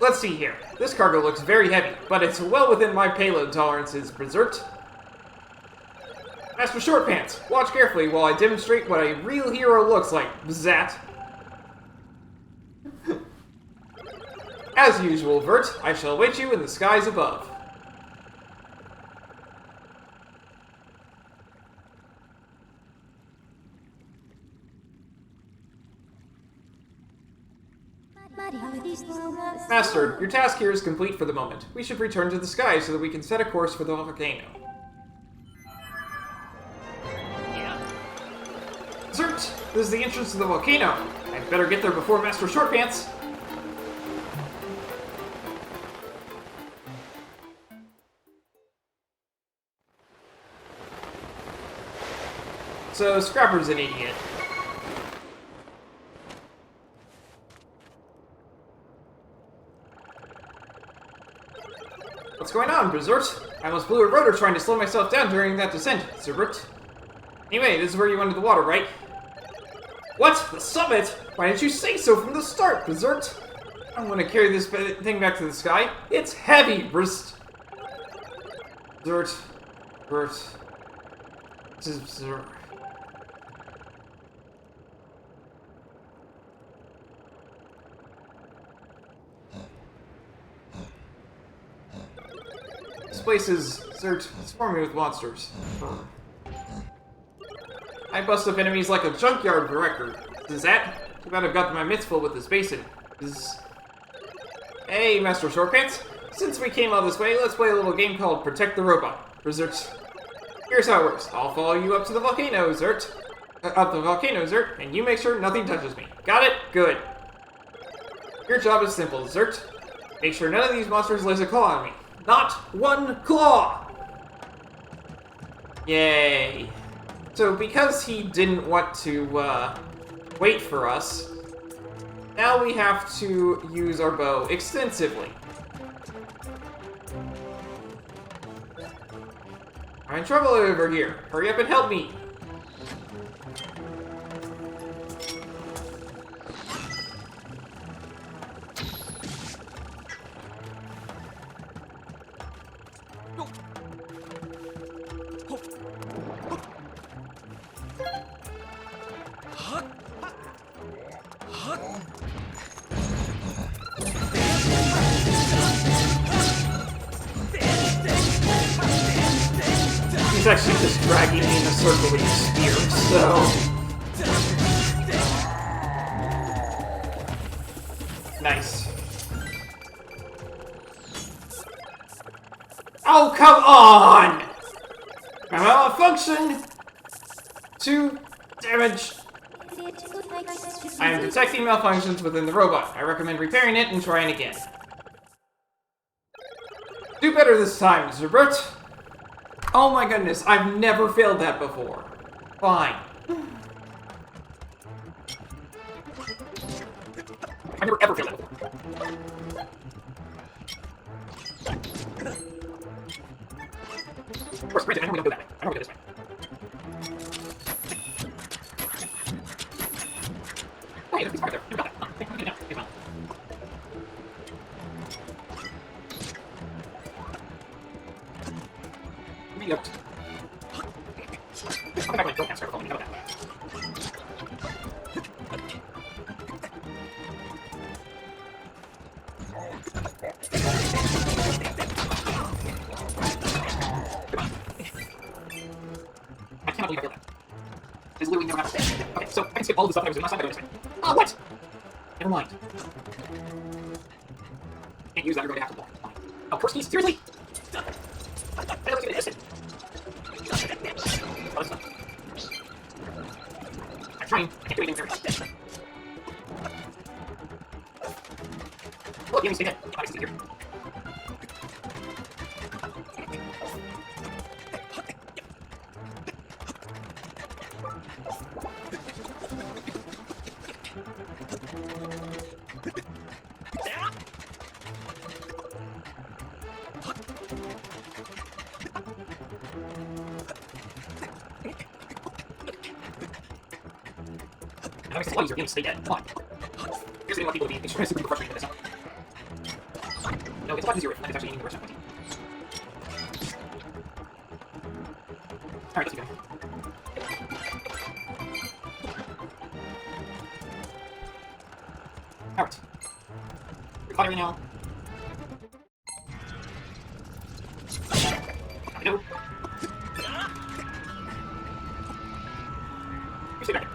Let's see here. This cargo looks very heavy, but it's well within my payload tolerances, Berserk. Master Shortpants, watch carefully while I demonstrate what a real hero looks like, Bzat. As usual, Vert, I shall await you in the skies above. Master, your task here is complete for the moment. We should return to the sky so that we can set a course for the volcano. Zert! This is the entrance to the volcano. I'd better get there before Master Shortpants. So, Scrapper's an idiot. What's going on, Berserk? I almost blew a rotor trying to slow myself down during that descent, Zerbert. Anyway, this is where you went to the water, right? What? The summit? Why didn't you say so from the start, Berserk? I don't want to carry this thing back to the sky. It's heavy, Berserk. Berserk. This place is swarming with monsters. I bust up enemies like a junkyard record. Is that? Too bad I've got my mitts full with this basin. Hey, Master Shortpants. Since we came all this way, let's play a little game called Protect the Robot. Berserk. Here's how it works. I'll follow you up to the volcano, Zert. And you make sure nothing touches me. Got it? Good. Your job is simple, Zert. Make sure none of these monsters lays a claw on me. Not one claw! Yay. So because he didn't want to, wait for us, now we have to use our bow extensively. I'm in trouble over here. Hurry up and help me! He's actually just dragging me in a circle with his spear, so... Nice. Oh, come on! Malfunction! 2 damage. I am detecting malfunctions within the robot. I recommend repairing it and trying again. Do better this time, Zerbert. Oh my goodness, I've never failed that before. Fine. I've never ever failed that before. Of course, granted, I normally don't go that way. I normally go this way. Oh, yeah, there's a piece right there. Never got that. Oh, okay, no, it's fine. Maybe up. I'll come back when I don't have to start following. How about that? I cannot believe I failed that. There's literally never happened. Okay, so I can skip all of the stuff I was doing last time by going this way. Oh, what? Never mind. Can't use that, you're going to have to block. Oh, poor skis, seriously? I thought I was going to miss it. Oh, this stuff. I'm trying. I can't do anything with everything. Look, you can stay dead. I can stay here. That makes it a lot easier for me to stay dead. Come on. Here's the thing about people to be extremely super frustrated with this stuff. No, it's a lot easier if it's actually aiming the direction I'm pointing. Alright, let's keep going. Alright. We're firing now. No. You stay back here.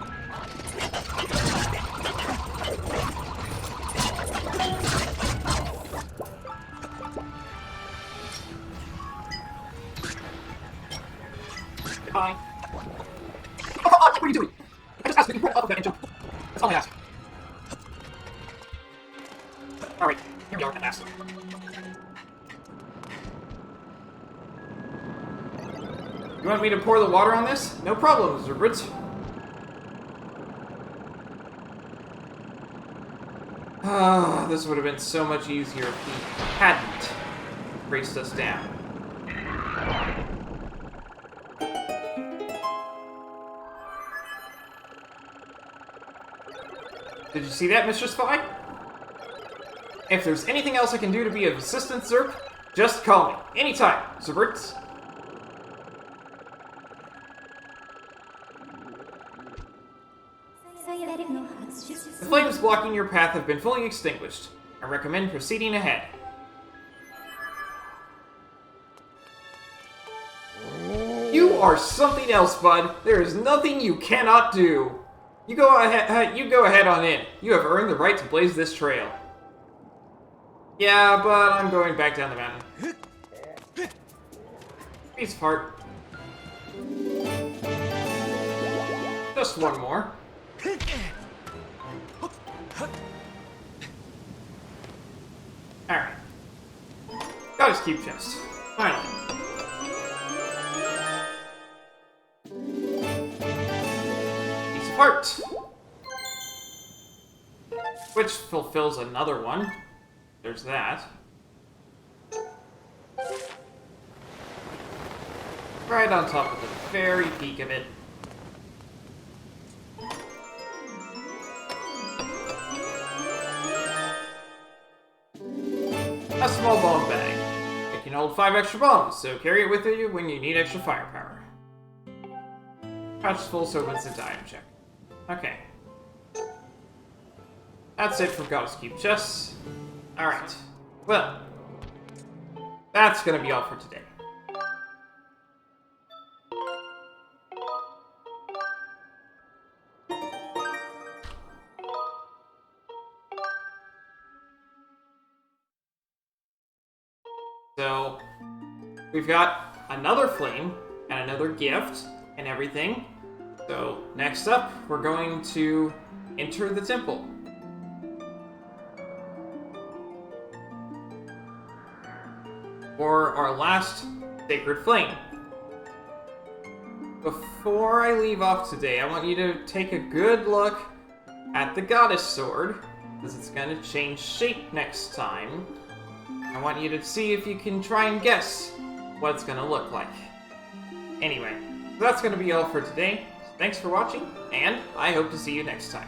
Goodbye. Oh, what are you doing? I just asked if you can roll up of that and jump. That's all I asked. Alright, here we are at last. You want me to pour the water on this? No problem, Zerbert. Ah, this would have been so much easier if he hadn't raced us down. Did you see that, Mr. Spy? If there's anything else I can do to be of assistance, Zerp, just call me. Anytime, Zerbert. The flames blocking your path have been fully extinguished. I recommend proceeding ahead. You are something else, bud. There is nothing you cannot do. You go ahead on in. You have earned the right to blaze this trail. Yeah, but I'm going back down the mountain. Piece of heart. Just one more. Alright. Got his cube chest. Finally. Piece of heart. Which fulfills another one. There's that. Right on top of the very peak of it. A small bomb bag. It can hold 5 extra bombs, so carry it with you when you need extra firepower. Pouch is full, so it's a item check. Okay. That's it for Goddess Cube chests. Alright. Well, that's gonna be all for today. So, we've got another flame, and another gift, and everything. So, next up, we're going to enter the temple. Or for our last Sacred Flame. Before I leave off today, I want you to take a good look at the Goddess Sword, because it's going to change shape next time. I want you to see if you can try and guess what it's going to look like. Anyway, that's going to be all for today. Thanks for watching, and I hope to see you next time.